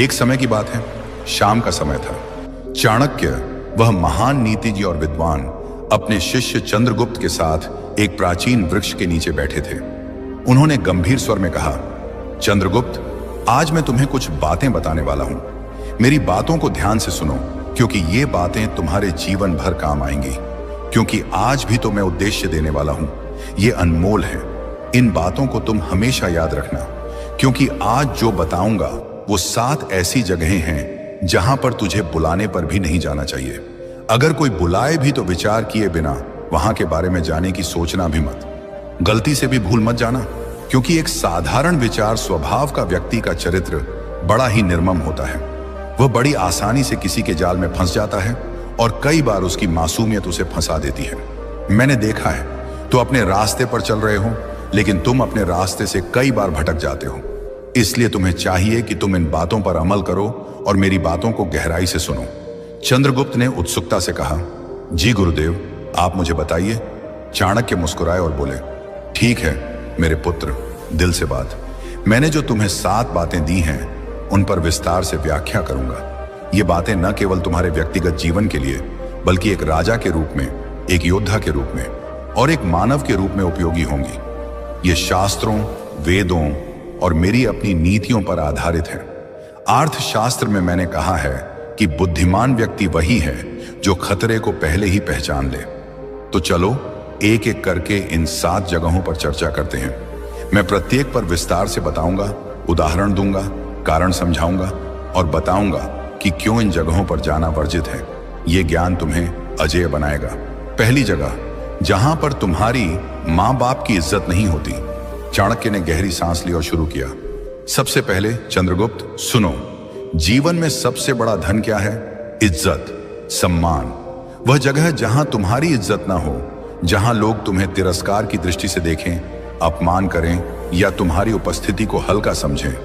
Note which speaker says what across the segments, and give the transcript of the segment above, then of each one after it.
Speaker 1: एक समय की बात है, शाम का समय था। चाणक्य, वह महान नीतिज्ञ और विद्वान, अपने शिष्य चंद्रगुप्त के साथ एक प्राचीन वृक्ष के नीचे बैठे थे। उन्होंने गंभीर स्वर में कहा, चंद्रगुप्त, आज मैं तुम्हें कुछ बातें बताने वाला हूं। मेरी बातों को ध्यान से सुनो, क्योंकि ये बातें तुम्हारे जीवन भर काम आएंगी। क्योंकि आज भी तो मैं उद्देश्य देने वाला हूं, ये अनमोल है। इन बातों को तुम हमेशा याद रखना, क्योंकि आज जो बताऊंगा वो 7 ऐसी जगहें हैं जहां पर तुझे बुलाने पर भी नहीं जाना चाहिए। अगर कोई बुलाए भी तो विचार किए बिना वहां के बारे में जाने की सोचना भी मत। गलती से भी भूल मत जाना, क्योंकि एक साधारण विचार स्वभाव का व्यक्ति का चरित्र बड़ा ही निर्मम होता है। वह बड़ी आसानी से किसी के जाल में फंस जाता है और कई बार उसकी मासूमियत उसे फंसा देती है। मैंने देखा है, तो अपने रास्ते पर चल रहे हो, लेकिन तुम अपने रास्ते से कई बार भटक जाते हो। इसलिए तुम्हें चाहिए कि तुम इन बातों पर अमल करो और मेरी बातों को गहराई से सुनो। चंद्रगुप्त ने उत्सुकता से कहा, जी गुरुदेव, आप मुझे बताइए। चाणक्य मुस्कुराए और बोले, ठीक है मेरे पुत्र, दिल से बात। मैंने जो तुम्हें 7 बातें दी हैं, उन पर विस्तार से व्याख्या करूंगा। ये बातें न केवल तुम्हारे व्यक्तिगत जीवन के लिए, बल्कि एक राजा के रूप में, एक योद्धा के रूप में और एक मानव के रूप में उपयोगी होंगी। ये शास्त्रों, वेदों और मेरी अपनी नीतियों पर आधारित है। अर्थशास्त्र में मैंने कहा है कि बुद्धिमान व्यक्ति वही है जो खतरे को पहले ही पहचान ले। तो चलो एक एक करके इन 7 जगहों पर चर्चा करते हैं। मैं प्रत्येक पर विस्तार से बताऊंगा, उदाहरण दूंगा, कारण समझाऊंगा और बताऊंगा कि क्यों इन जगहों पर जाना वर्जित है। ये ज्ञान तुम्हें अजेय बनाएगा। पहली जगह, जहां पर तुम्हारी मां बाप की इज्जत नहीं होती। चाणक्य ने गहरी सांस ली और शुरू किया, सबसे पहले चंद्रगुप्त सुनो, जीवन में सबसे बड़ा धन क्या है? इज्जत, सम्मान। वह जगह जहां तुम्हारी इज्जत ना हो, जहां लोग तुम्हें तिरस्कार की दृष्टि से देखें, अपमान करें या तुम्हारी उपस्थिति को हल्का समझें,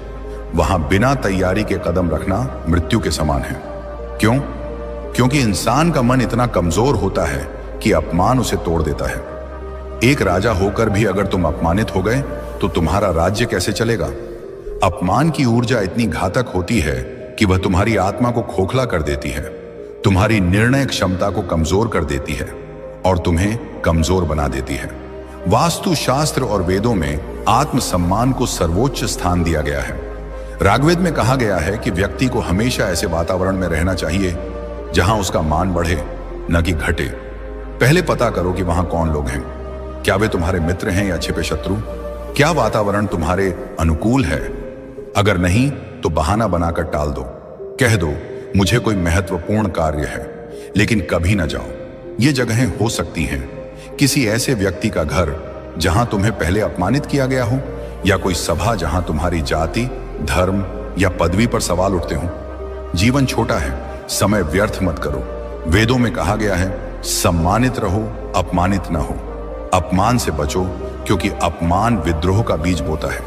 Speaker 1: वहां बिना तैयारी के कदम रखना मृत्यु के समान है। क्यों? क्योंकि इंसान का मन इतना कमजोर होता है कि अपमान उसे तोड़ देता है। एक राजा होकर भी अगर तुम अपमानित हो गए तो तुम्हारा राज्य कैसे चलेगा? अपमान की ऊर्जा इतनी घातक होती है कि वह तुम्हारी आत्मा को खोखला कर देती है, तुम्हारी निर्णय क्षमता को कमजोर कर देती है और तुम्हें कमजोर बना देती है। वास्तुशास्त्र और वेदों में आत्मसम्मान को सर्वोच्च स्थान दिया गया है। ऋग्वेद में कहा गया है कि व्यक्ति को हमेशा ऐसे वातावरण में रहना चाहिए जहां उसका मान बढ़े, न कि घटे। पहले पता करो कि वहां कौन लोग हैं। क्या वे तुम्हारे मित्र हैं या छिपे शत्रु? क्या वातावरण तुम्हारे अनुकूल है? अगर नहीं तो बहाना बनाकर टाल दो। कह दो, मुझे कोई महत्वपूर्ण कार्य है, लेकिन कभी न जाओ। ये जगहें हो सकती हैं किसी ऐसे व्यक्ति का घर जहां तुम्हें पहले अपमानित किया गया हो, या कोई सभा जहां तुम्हारी जाति, धर्म या पदवी पर सवाल उठते हो। जीवन छोटा है, समय व्यर्थ मत करो। वेदों में कहा गया है, सम्मानित रहो, अपमानित न हो। अपमान से बचो, क्योंकि अपमान विद्रोह का बीज बोता है।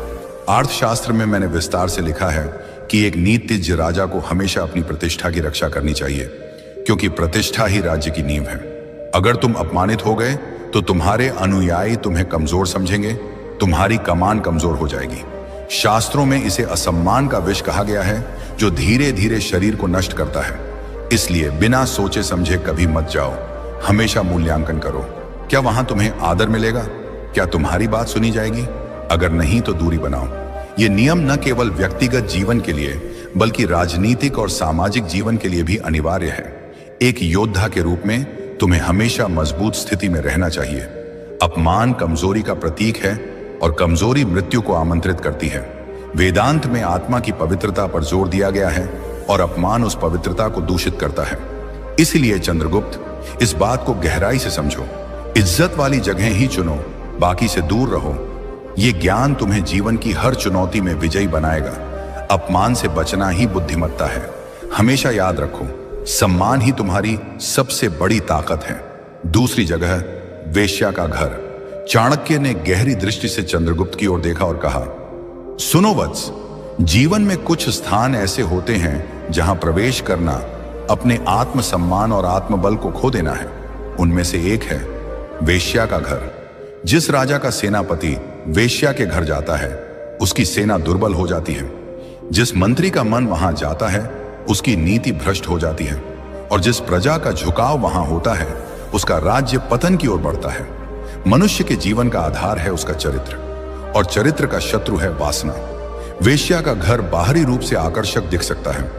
Speaker 1: अर्थशास्त्र में मैंने विस्तार से लिखा है कि एक नीतिज्ञ राजा को हमेशा अपनी प्रतिष्ठा की रक्षा करनी चाहिए, क्योंकि प्रतिष्ठा ही राज्य की नींव है। अगर तुम अपमानित हो गए तो तुम्हारे अनुयायी तुम्हें कमजोर समझेंगे, तुम्हारी कमान कमजोर हो जाएगी। शास्त्रों में इसे असम्मान का विष कहा गया है, जो धीरे धीरे शरीर को नष्ट करता है। इसलिए बिना सोचे समझे कभी मत जाओ, हमेशा मूल्यांकन करो। क्या वहां तुम्हें आदर मिलेगा? क्या तुम्हारी बात सुनी जाएगी? अगर नहीं तो दूरी बनाओ। ये नियम न केवल व्यक्तिगत जीवन के लिए, बल्कि राजनीतिक और सामाजिक जीवन के लिए भी अनिवार्य है। एक योद्धा के रूप में तुम्हें हमेशा मजबूत स्थिति में रहना चाहिए। अपमान कमजोरी का प्रतीक है और कमजोरी मृत्यु को आमंत्रित करती है। वेदांत में आत्मा की पवित्रता पर जोर दिया गया है और अपमान उस पवित्रता को दूषित करता है। इसलिए चंद्रगुप्त, इस बात को गहराई से समझो। इज्जत वाली जगह ही चुनो, बाकी से दूर रहो। ये ज्ञान तुम्हें जीवन की हर चुनौती में विजयी बनाएगा। अपमान से बचना ही बुद्धिमत्ता है। हमेशा याद रखो, सम्मान ही तुम्हारी सबसे बड़ी ताकत है। दूसरी जगह, वेश्या का घर। चाणक्य ने गहरी दृष्टि से चंद्रगुप्त की ओर देखा और कहा, सुनो वत्स, जीवन में कुछ स्थान ऐसे होते हैं जहां प्रवेश करना अपने आत्मसम्मान और आत्मबल को खो देना है। उनमें से एक है वेश्या का घर। जिस राजा का सेनापति वेश्या के घर जाता है, उसकी सेना दुर्बल हो जाती है। जिस मंत्री का मन वहां जाता है उसकी नीति भ्रष्ट हो जाती है, और जिस प्रजा का झुकाव वहां होता है उसका राज्य पतन की ओर बढ़ता है। मनुष्य के जीवन का आधार है उसका चरित्र, और चरित्र का शत्रु है वासना। वेश्या का घर बाहरी रूप से आकर्षक दिख सकता है,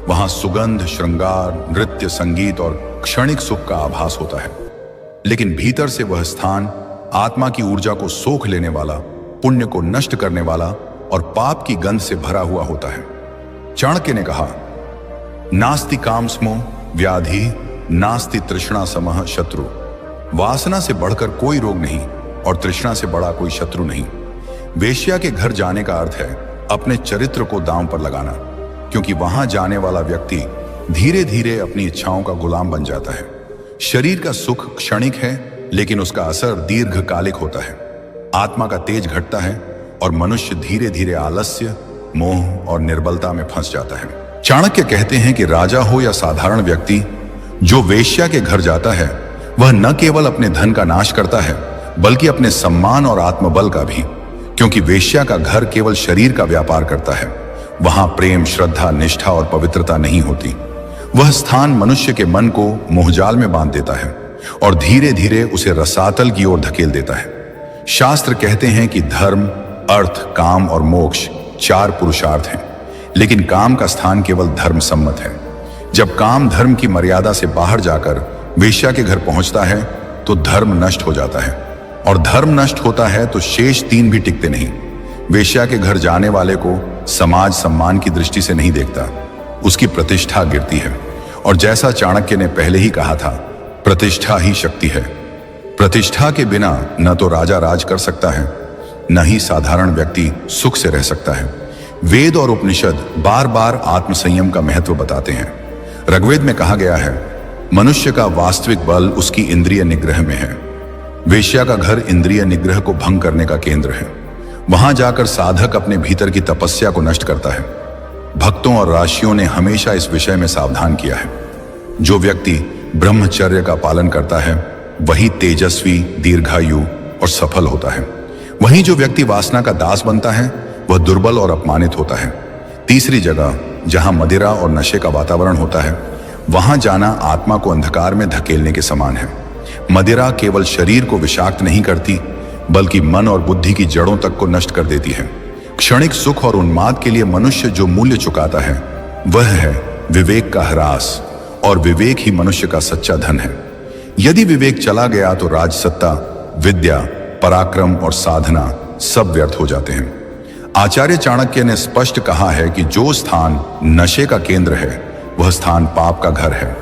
Speaker 1: वहां सुगंध, श्रृंगार, नृत्य, संगीत और क्षणिक सुख का आभास होता है, लेकिन भीतर से वह स्थान आत्मा की ऊर्जा को सोख लेने वाला, पुण्य को नष्ट करने वाला और पाप की गंध से भरा हुआ होता है। चाणक्य ने कहा, नास्ति काम स्मो व्याधि नास्ति तृष्णा समः शत्रु। वासना से बढ़कर कोई रोग नहीं और तृष्णा से बड़ा कोई शत्रु नहीं। वेश्या के घर जाने का अर्थ है अपने चरित्र को दांव पर लगाना, क्योंकि वहां जाने वाला व्यक्ति धीरे धीरे अपनी इच्छाओं का गुलाम बन जाता है। शरीर का सुख क्षणिक है, लेकिन उसका असर दीर्घकालिक होता है। आत्मा का तेज घटता है और मनुष्य धीरे धीरे आलस्य, मोह और निर्बलता में फंस जाता है। चाणक्य कहते हैं कि राजा हो या साधारण व्यक्ति, जो वेश्या के घर जाता है वह न केवल अपने धन का नाश करता है बल्कि अपने सम्मान और आत्मबल का भी, क्योंकि वेश्या का घर केवल शरीर का व्यापार करता है। वहां प्रेम, श्रद्धा, निष्ठा और पवित्रता नहीं होती। वह स्थान मनुष्य के मन को मोहजाल में बांध देता है और धीरे धीरे उसे रसातल की ओर धकेल देता है। शास्त्र कहते हैं कि धर्म, अर्थ, काम और मोक्ष 4 पुरुषार्थ हैं, लेकिन काम का स्थान केवल धर्म सम्मत है। जब काम धर्म की मर्यादा से बाहर जाकर वेश्या के घर पहुंचता है तो धर्म नष्ट हो जाता है, और धर्म नष्ट होता है तो शेष 3 भी टिकते नहीं। वेश्या के घर जाने वाले को समाज सम्मान की दृष्टि से नहीं देखता, उसकी प्रतिष्ठा गिरती है। और जैसा चाणक्य ने पहले ही कहा था, प्रतिष्ठा ही शक्ति है। प्रतिष्ठा के बिना न तो राजा राज कर सकता है, न ही साधारण व्यक्ति सुख से रह सकता है। वेद और उपनिषद बार बार आत्मसंयम का महत्व बताते हैं। ऋग्वेद में कहा गया है, मनुष्य का वास्तविक बल उसकी इंद्रिय निग्रह में है। वेश्या का घर इंद्रिय निग्रह को भंग करने का केंद्र है। वहां जाकर साधक अपने भीतर की तपस्या को नष्ट करता है। भक्तों और ऋषियों ने हमेशा इस विषय में सावधान किया है। जो व्यक्ति ब्रह्मचर्य का पालन करता है वही तेजस्वी, दीर्घायु और सफल होता है। वहीं जो व्यक्ति वासना का दास बनता है वह दुर्बल और अपमानित होता है। तीसरी जगह जहां मदिरा और नशे का वातावरण होता है वहां जाना आत्मा को अंधकार में धकेलने के समान है। मदिरा केवल शरीर को विषाक्त नहीं करती बल्कि मन और बुद्धि की जड़ों तक को नष्ट कर देती है। क्षणिक सुख और उन्माद के लिए मनुष्य जो मूल्य चुकाता है वह है विवेक का ह्रास, और विवेक ही मनुष्य का सच्चा धन है। यदि विवेक चला गया तो राजसत्ता, विद्या, पराक्रम और साधना सब व्यर्थ हो जाते हैं। आचार्य चाणक्य ने स्पष्ट कहा है कि जो स्थान नशे का केंद्र है वह स्थान पाप का घर है।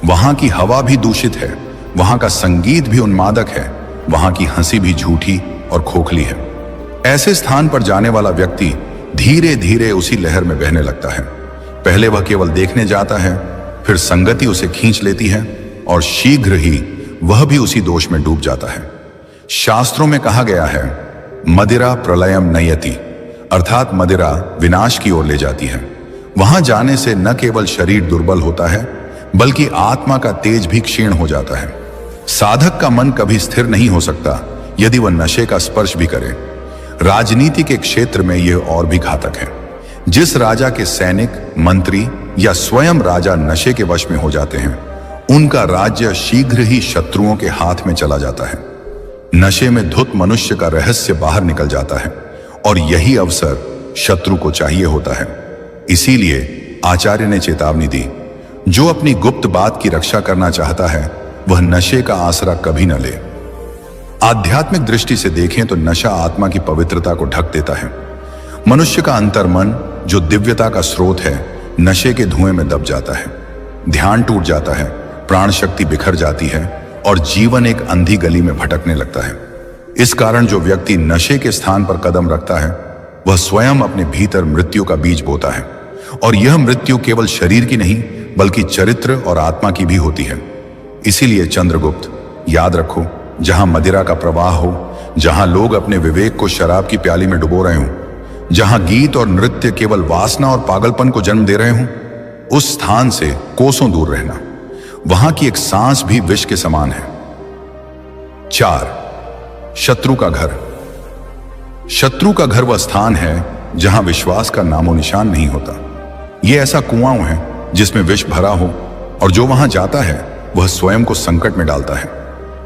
Speaker 1: वहां की हवा भी दूषित है, वहां का संगीत भी उन्मादक है, वहां की हंसी भी झूठी और खोखली है। ऐसे स्थान पर जाने वाला व्यक्ति धीरे धीरे उसी लहर में बहने लगता है। पहले वह केवल देखने जाता है, फिर संगति उसे खींच लेती है और शीघ्र ही वह भी उसी दोष में डूब जाता है। शास्त्रों में कहा गया है, मदिरा प्रलयम नयति, अर्थात मदिरा विनाश की ओर ले जाती है। वहां जाने से न केवल शरीर दुर्बल होता है बल्कि आत्मा का तेज भी क्षीण हो जाता है। साधक का मन कभी स्थिर नहीं हो सकता यदि वह नशे का स्पर्श भी करे। राजनीति के क्षेत्र में यह और भी घातक है। जिस राजा के सैनिक, मंत्री या स्वयं राजा नशे के वश में हो जाते हैं उनका राज्य शीघ्र ही शत्रुओं के हाथ में चला जाता है। नशे में धुत मनुष्य का रहस्य बाहर निकल जाता है और यही अवसर शत्रु को चाहिए होता है। इसीलिए आचार्य ने चेतावनी दी, जो अपनी गुप्त बात की रक्षा करना चाहता है वह नशे का आसरा कभी न ले। आध्यात्मिक दृष्टि से देखें तो नशा आत्मा की पवित्रता को ढक देता है। मनुष्य का अंतर्मन जो दिव्यता का स्रोत है नशे के धुएं में दब जाता है। ध्यान टूट जाता है, प्राण शक्ति बिखर जाती है और जीवन एक अंधी गली में भटकने लगता है। इस कारण जो व्यक्ति नशे के स्थान पर कदम रखता है वह स्वयं अपने भीतर मृत्यु का बीज बोता है, और यह मृत्यु केवल शरीर की नहीं बल्कि चरित्र और आत्मा की भी होती है। इसीलिए चंद्रगुप्त, याद रखो, जहां मदिरा का प्रवाह हो, जहां लोग अपने विवेक को शराब की प्याली में डुबो रहे हों, जहां गीत और नृत्य केवल वासना और पागलपन को जन्म दे रहे हों, उस स्थान से कोसों दूर रहना। वहां की एक सांस भी विष के समान है। 4. शत्रु का घर। शत्रु का घर वह स्थान है जहां विश्वास का नामो निशान नहीं होता। ये ऐसा कुआं है जिसमें विष भरा हो, और जो वहां जाता है वह स्वयं को संकट में डालता है।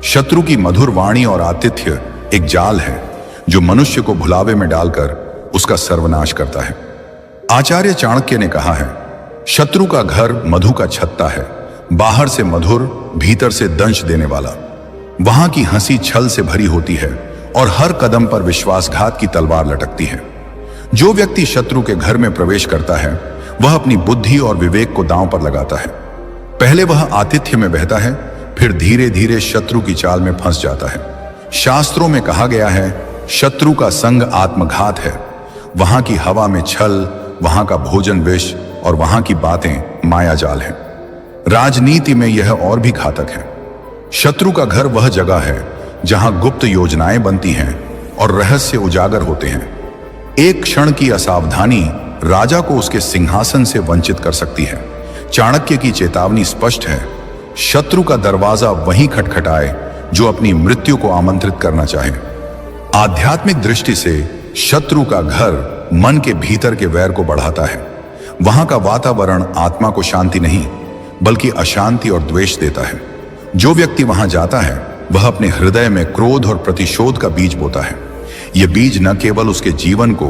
Speaker 1: शत्रु की मधुर वाणी और आतिथ्य एक जाल है जो मनुष्य को भुलावे में डालकर उसका सर्वनाश करता है। आचार्य चाणक्य ने कहा है, शत्रु का घर मधु का छत्ता है, बाहर से मधुर, भीतर से दंश देने वाला। वहां की हंसी छल से भरी होती है और हर कदम पर विश्वासघात की तलवार लटकती है। जो व्यक्ति शत्रु के घर में प्रवेश करता है वह अपनी बुद्धि और विवेक को दांव पर लगाता है। पहले वह आतिथ्य में बहता है, फिर धीरे धीरे शत्रु की चाल में फंस जाता है। शास्त्रों में कहा गया है, शत्रु का संग आत्मघात है। वहां की हवा में छल, वहां का भोजन विष और वहां की बातें मायाजाल है। राजनीति में यह और भी घातक है। शत्रु का घर वह जगह है जहां गुप्त योजनाएं बनती हैं और रहस्य उजागर होते हैं। एक क्षण की असावधानी राजा को उसके सिंहासन से वंचित कर सकती है। चाणक्य की चेतावनी स्पष्ट है, शत्रु का दरवाजा वहीं खटखटाए जो अपनी मृत्यु को आमंत्रित करना चाहे। आध्यात्मिक दृष्टि से शत्रु का घर मन के भीतर के वैर को बढ़ाता है। वहां का वातावरण आत्मा को शांति नहीं बल्कि अशांति और द्वेष देता है। जो व्यक्ति वहां जाता है वह अपने हृदय में क्रोध और प्रतिशोध का बीज बोता है। यह बीज न केवल उसके जीवन को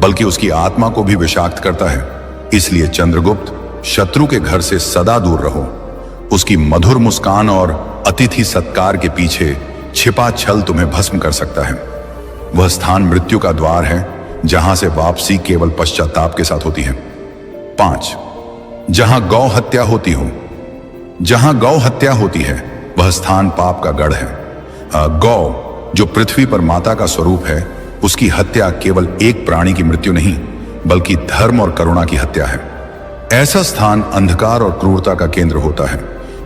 Speaker 1: बल्कि उसकी आत्मा को भी विषाक्त करता है। इसलिए चंद्रगुप्त, शत्रु के घर से सदा दूर रहो। उसकी मधुर मुस्कान और अतिथि सत्कार के पीछे छिपा छल तुम्हें भस्म कर सकता है। वह स्थान मृत्यु का द्वार है जहां से वापसी केवल पश्चाताप के साथ होती है। 5. जहां गौ हत्या होती हो। जहां गौ हत्या होती है वह स्थान पाप का गढ़ है। गौ जो पृथ्वी पर माता का स्वरूप है, उसकी हत्या केवल एक प्राणी की मृत्यु नहीं बल्कि धर्म और करुणा की हत्या है। ऐसा स्थान अंधकार और क्रूरता का केंद्र होता है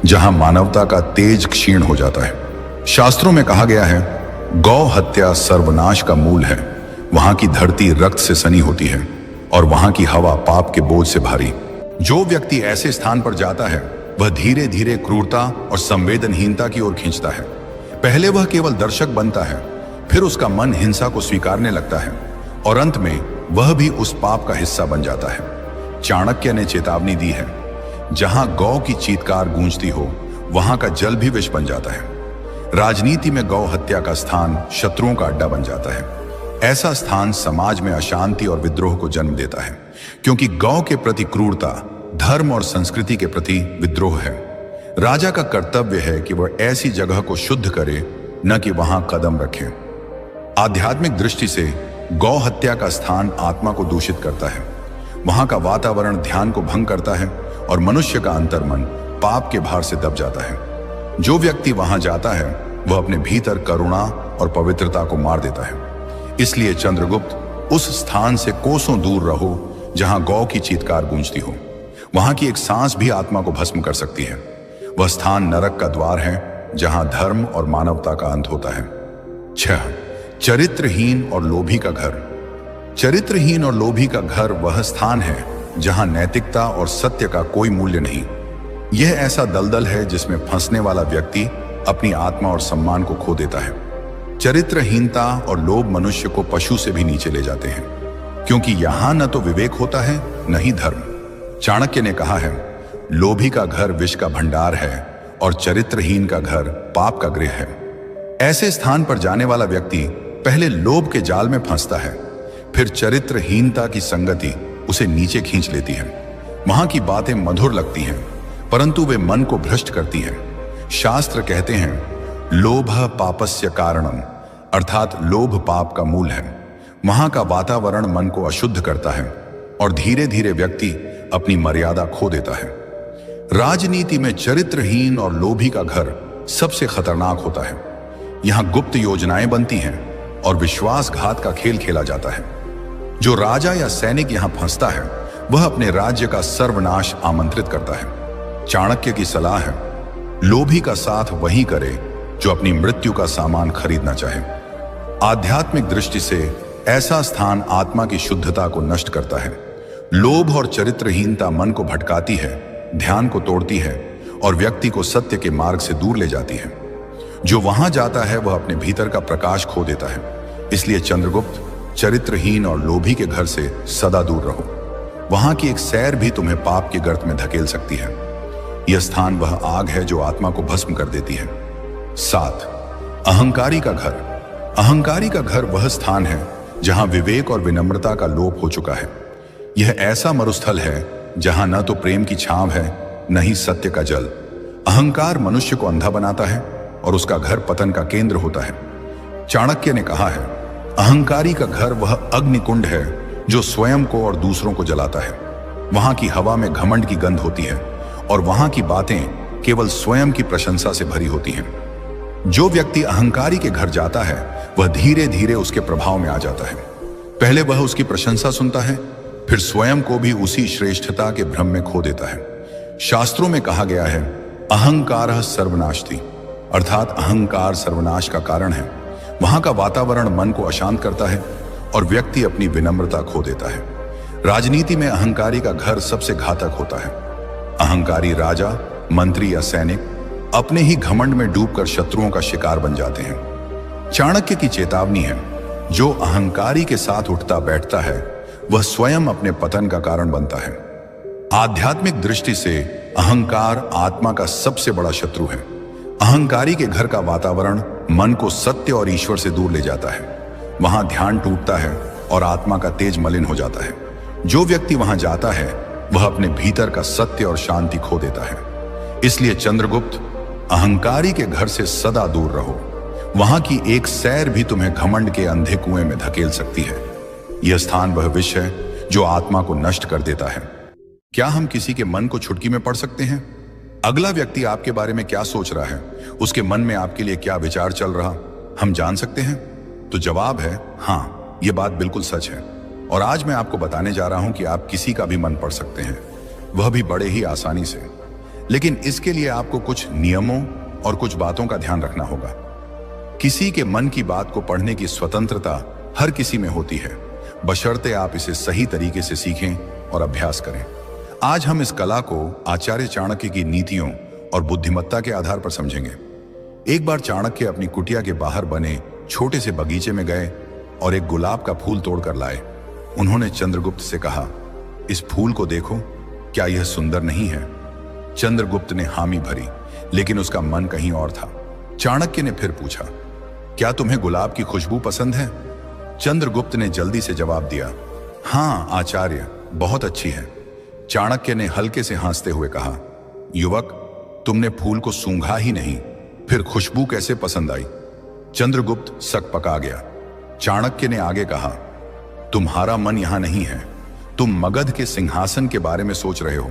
Speaker 1: जहां मानवता का तेज क्षीण हो जाता है। शास्त्रों में कहा गया है, गौ हत्या सर्वनाश का मूल है। वहां की धरती रक्त से सनी होती है और वहां की हवा पाप के बोझ से भारी। जो व्यक्ति ऐसे स्थान पर जाता है वह धीरे धीरे क्रूरता और संवेदनहीनता की ओर खींचता है। पहले वह केवल दर्शक बनता है, फिर उसका मन हिंसा को स्वीकारने लगता है और अंत में वह भी उस पाप का हिस्सा बन जाता है। चाणक्य ने चेतावनी दी है, जहां गौ की चीत्कार गूंजती हो वहां का जल भी विष बन जाता है। राजनीति में गौ हत्या का स्थान शत्रुओं का अड्डा बन जाता है। ऐसा स्थान समाज में अशांति और विद्रोह को जन्म देता है, क्योंकि गौ के प्रति क्रूरता धर्म और संस्कृति के प्रति विद्रोह है। राजा का कर्तव्य है कि वह ऐसी जगह को शुद्ध करे, न कि वहां कदम रखे। आध्यात्मिक दृष्टि से गौ हत्या का स्थान आत्मा को दूषित करता है। वहां का वातावरण ध्यान को भंग करता है और मनुष्य का अंतर्मन पाप के भार से दब जाता है। जो व्यक्ति वहां जाता है वह अपने भीतर करुणा और पवित्रता को मार देता है। इसलिए चंद्रगुप्त, उस स्थान से कोसों दूर रहो जहां गौ की चीत्कार गूंजती हो। वहां की एक सांस भी आत्मा को भस्म कर सकती है। वह स्थान नरक का द्वार है जहां धर्म और मानवता का अंत होता है। 6. चरित्रहीन और लोभी का घर। चरित्रहीन और लोभी का घर वह स्थान है जहां नैतिकता और सत्य का कोई मूल्य नहीं। यह ऐसा दलदल है जिसमें फंसने वाला व्यक्ति अपनी आत्मा और सम्मान को खो देता है। चरित्रहीनता और लोभ मनुष्य को पशु से भी नीचे ले जाते हैं, क्योंकि यहां न तो विवेक होता है न ही धर्म। चाणक्य ने कहा है, लोभी का घर विष का भंडार है और चरित्रहीन का घर पाप का गृह है। ऐसे स्थान पर जाने वाला व्यक्ति पहले लोभ के जाल में फंसता है, फिर चरित्रहीनता की संगति उसे नीचे खींच लेती है। वहां की बातें मधुर लगती हैं, परंतु वे मन को भ्रष्ट करती हैं। शास्त्र कहते हैं, लोभः पापस्य कारणम, अर्थात लोभ पाप का मूल है। वहां का वातावरण मन को अशुद्ध करता है और धीरे धीरे व्यक्ति अपनी मर्यादा खो देता है। राजनीति में चरित्रहीन और लोभी का घर सबसे खतरनाक होता है। यहां गुप्त योजनाएं बनती हैं और विश्वासघात का खेल खेला जाता है। जो राजा या सैनिक यहां फंसता है वह अपने राज्य का सर्वनाश आमंत्रित करता है। चाणक्य की सलाह है, लोभी का साथ वही करे जो अपनी मृत्यु का सामान खरीदना चाहे। आध्यात्मिक दृष्टि से ऐसा स्थान आत्मा की शुद्धता को नष्ट करता है। लोभ और चरित्रहीनता मन को भटकाती है, ध्यान को तोड़ती है और व्यक्ति को सत्य के मार्ग से दूर ले जाती है। जो वहां जाता है वह अपने भीतर का प्रकाश खो देता है। इसलिए चंद्रगुप्त, चरित्रहीन और लोभी के घर से सदा दूर रहो। वहां की एक सैर भी तुम्हें पाप के गर्त में धकेल सकती है। यह स्थान वह आग है जो आत्मा को भस्म कर देती है। 7, अहंकारी का घर। अहंकारी का घर वह स्थान है जहां विवेक और विनम्रता का लोप हो चुका है। यह ऐसा मरुस्थल है जहां न तो प्रेम की छांव है, न ही सत्य का जल। अहंकार मनुष्य को अंधा बनाता है और उसका घर पतन का केंद्र होता है। चाणक्य ने कहा है, अहंकारी का घर वह अग्निकुंड है जो स्वयं को और दूसरों को जलाता है। वहां की हवा में घमंड की गंध होती है और वहां की बातें केवल स्वयं की प्रशंसा से भरी होती हैं। जो व्यक्ति अहंकारी के घर जाता है वह धीरे धीरे उसके प्रभाव में आ जाता है। पहले वह उसकी प्रशंसा सुनता है, फिर स्वयं को भी उसी श्रेष्ठता के भ्रम में खो देता है। शास्त्रों में कहा गया है, अहंकारः सर्वनाशति, अर्थात अहंकार सर्वनाश का कारण है। वहां का वातावरण मन को अशांत करता है और व्यक्ति अपनी विनम्रता खो देता है। राजनीति में अहंकारी का घर सबसे घातक होता है। अहंकारी राजा, मंत्री या सैनिक अपने ही घमंड में डूबकर शत्रुओं का शिकार बन जाते हैं। चाणक्य की चेतावनी है, जो अहंकारी के साथ उठता बैठता है वह स्वयं अपने पतन का कारण बनता है। आध्यात्मिक दृष्टि से अहंकार आत्मा का सबसे बड़ा शत्रु है। अहंकारी के घर का वातावरण मन को सत्य और ईश्वर से दूर ले जाता है। वहां ध्यान टूटता है और आत्मा का तेज मलिन हो जाता है। जो व्यक्ति वहां जाता है वह अपने भीतर का सत्य और शांति खो देता है। इसलिए चंद्रगुप्त, अहंकारी के घर से सदा दूर रहो। वहां की एक सैर भी तुम्हें घमंड के अंधे कुएं में धकेल सकती है। यह स्थान वह विष है जो आत्मा को नष्ट कर देता है। क्या हम किसी के मन को चुटकी में पढ़ सकते हैं? अगला व्यक्ति आपके बारे में क्या सोच रहा है, उसके मन में आपके लिए क्या विचार चल रहा, हम जान सकते हैं? तो जवाब है हाँ, यह बात बिल्कुल सच है। और आज मैं आपको बताने जा रहा हूं कि आप किसी का भी मन पढ़ सकते हैं, वह भी बड़े ही आसानी से। लेकिन इसके लिए आपको कुछ नियमों और कुछ बातों का ध्यान रखना होगा। किसी के मन की बात को पढ़ने की स्वतंत्रता हर किसी में होती है, बशर्ते आप इसे सही तरीके से सीखें और अभ्यास करें। आज हम इस कला को आचार्य चाणक्य की नीतियों और बुद्धिमत्ता के आधार पर समझेंगे। एक बार चाणक्य अपनी कुटिया के बाहर बने छोटे से बगीचे में गए और एक गुलाब का फूल तोड़कर लाए। उन्होंने चंद्रगुप्त से कहा, इस फूल को देखो, क्या यह सुंदर नहीं है? चंद्रगुप्त ने हामी भरी, लेकिन उसका मन कहीं और था। चाणक्य ने फिर पूछा, क्या तुम्हें गुलाब की खुशबू पसंद है? चंद्रगुप्त ने जल्दी से जवाब दिया, हाँ आचार्य, बहुत अच्छी है। चाणक्य ने हल्के से हंसते हुए कहा, युवक, तुमने फूल को सूंघा ही नहीं, फिर खुशबू कैसे पसंद आई? चंद्रगुप्त सकपका गया। चाणक्य ने आगे कहा, तुम्हारा मन यहां नहीं है। तुम मगध के सिंहासन के बारे में सोच रहे हो।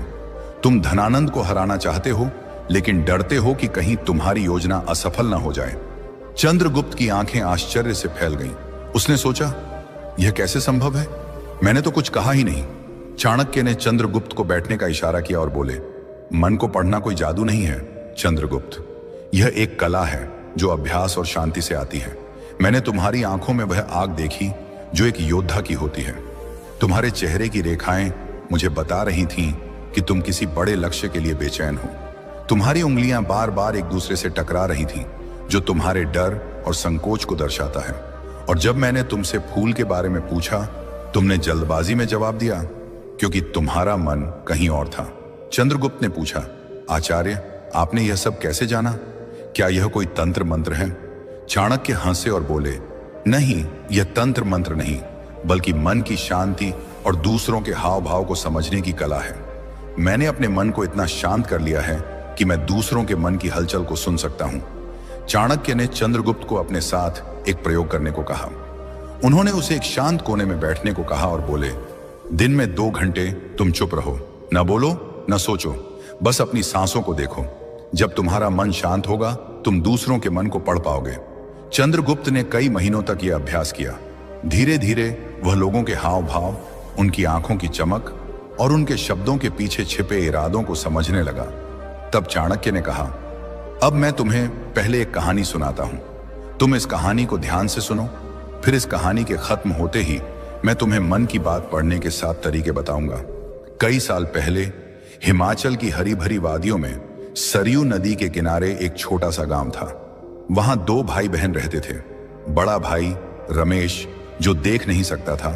Speaker 1: तुम धनानंद को हराना चाहते हो, लेकिन डरते हो कि कहीं तुम्हारी योजना असफल ना हो जाए। चंद्रगुप्त की आंखें आश्चर्य से फैल गईं। उसने सोचा, यह कैसे संभव है? मैंने तो कुछ कहा ही नहीं। चाणक्य ने चंद्रगुप्त को बैठने का इशारा किया और बोले, मन को पढ़ना कोई जादू नहीं है चंद्रगुप्त, यह एक कला है जो अभ्यास और शांति से आती है। मैंने तुम्हारी आंखों में वह आग देखी जो एक योद्धा की होती है। तुम्हारे चेहरे की रेखाएं मुझे बता रही थीं कि तुम किसी बड़े लक्ष्य के लिए बेचैन हो। तुम्हारी उंगलियां बार बार एक दूसरे से टकरा रही थीं, जो तुम्हारे डर और संकोच को दर्शाता है। और जब मैंने तुमसे फूल के बारे में पूछा, तुमने जल्दबाजी में जवाब दिया, क्योंकि तुम्हारा मन कहीं और था। चंद्रगुप्त ने पूछा, आचार्य, आपने यह सब कैसे जाना? क्या यह कोई तंत्र मंत्र है? चाणक्य हंसे और बोले, नहीं, यह तंत्र मंत्र नहीं, बल्कि मन की शांति और दूसरों के हाव भाव को समझने की कला है। मैंने अपने मन को इतना शांत कर लिया है कि मैं दूसरों के मन की हलचल को सुन सकता हूं। चाणक्य ने चंद्रगुप्त को अपने साथ एक प्रयोग करने को कहा। उन्होंने उसे एक शांत कोने में बैठने को कहा और बोले, दिन में 2 घंटे तुम चुप रहो, न बोलो न सोचो, बस अपनी सांसों को देखो। जब तुम्हारा मन शांत होगा तुम दूसरों के मन को पढ़ पाओगे। चंद्रगुप्त ने कई महीनों तक यह अभ्यास किया। धीरे धीरे वह लोगों के हाव भाव, उनकी आंखों की चमक और उनके शब्दों के पीछे छिपे इरादों को समझने लगा। तब चाणक्य ने कहा, अब मैं तुम्हें पहले एक कहानी सुनाता हूं। तुम इस कहानी को ध्यान से सुनो, फिर इस कहानी के खत्म होते ही मैं तुम्हें मन की बात पढ़ने के 7 तरीके बताऊंगा। कई साल पहले हिमाचल की हरी भरी वादियों में सरयू नदी के किनारे एक छोटा सा गांव था। वहां 2 भाई बहन रहते थे। बड़ा भाई रमेश जो देख नहीं सकता था,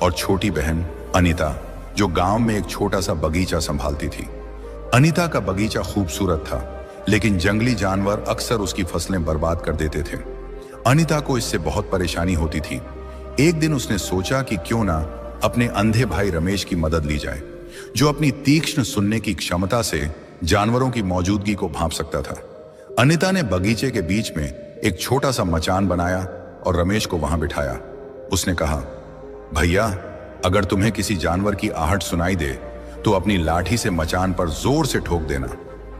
Speaker 1: और छोटी बहन अनीता, जो गांव में एक छोटा सा बगीचा संभालती थी। अनीता का बगीचा खूबसूरत था, लेकिन जंगली जानवर अक्सर उसकी फसलें बर्बाद कर देते थे। अनीता को इससे बहुत परेशानी होती थी। एक दिन उसने सोचा कि क्यों ना अपने अंधे भाई रमेश की मदद ली जाए, जो अपनी तीक्ष्ण सुनने की क्षमता से जानवरों की मौजूदगी को भांप सकता था। अनीता ने बगीचे के बीच में एक छोटा सा मचान बनाया और रमेश को वहां बिठाया। उसने कहा, भैया, अगर तुम्हें किसी जानवर की आहट सुनाई दे तो अपनी लाठी से मचान पर जोर से ठोक देना,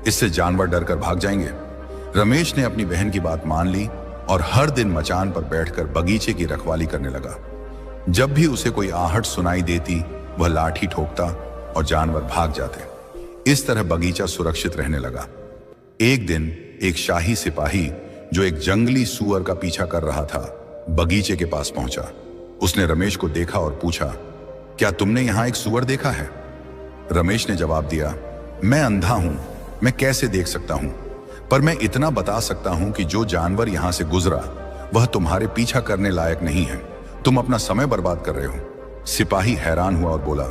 Speaker 1: इससे जानवर डरकर भाग जाएंगे। रमेश ने अपनी बहन की बात मान ली और हर दिन मचान पर बैठकर बगीचे की रखवाली करने लगा। जब भी उसे कोई आहट सुनाई देती, वह लाठी ठोकता और जानवर भाग जाते। इस तरह बगीचा सुरक्षित रहने लगा। एक दिन एक शाही सिपाही, जो एक जंगली सूअर का पीछा कर रहा था, बगीचे के पास पहुंचा। उसने रमेश को देखा और पूछा, क्या तुमने यहां एक सूअर देखा है? रमेश ने जवाब दिया, मैं अंधा हूं, मैं कैसे देख सकता हूं, पर मैं इतना बता सकता हूं कि जो जानवर यहां से गुजरा वह तुम्हारे पीछा करने लायक नहीं है। तुम अपना समय बर्बाद कर रहे हो। सिपाही हैरान हुआ और बोला,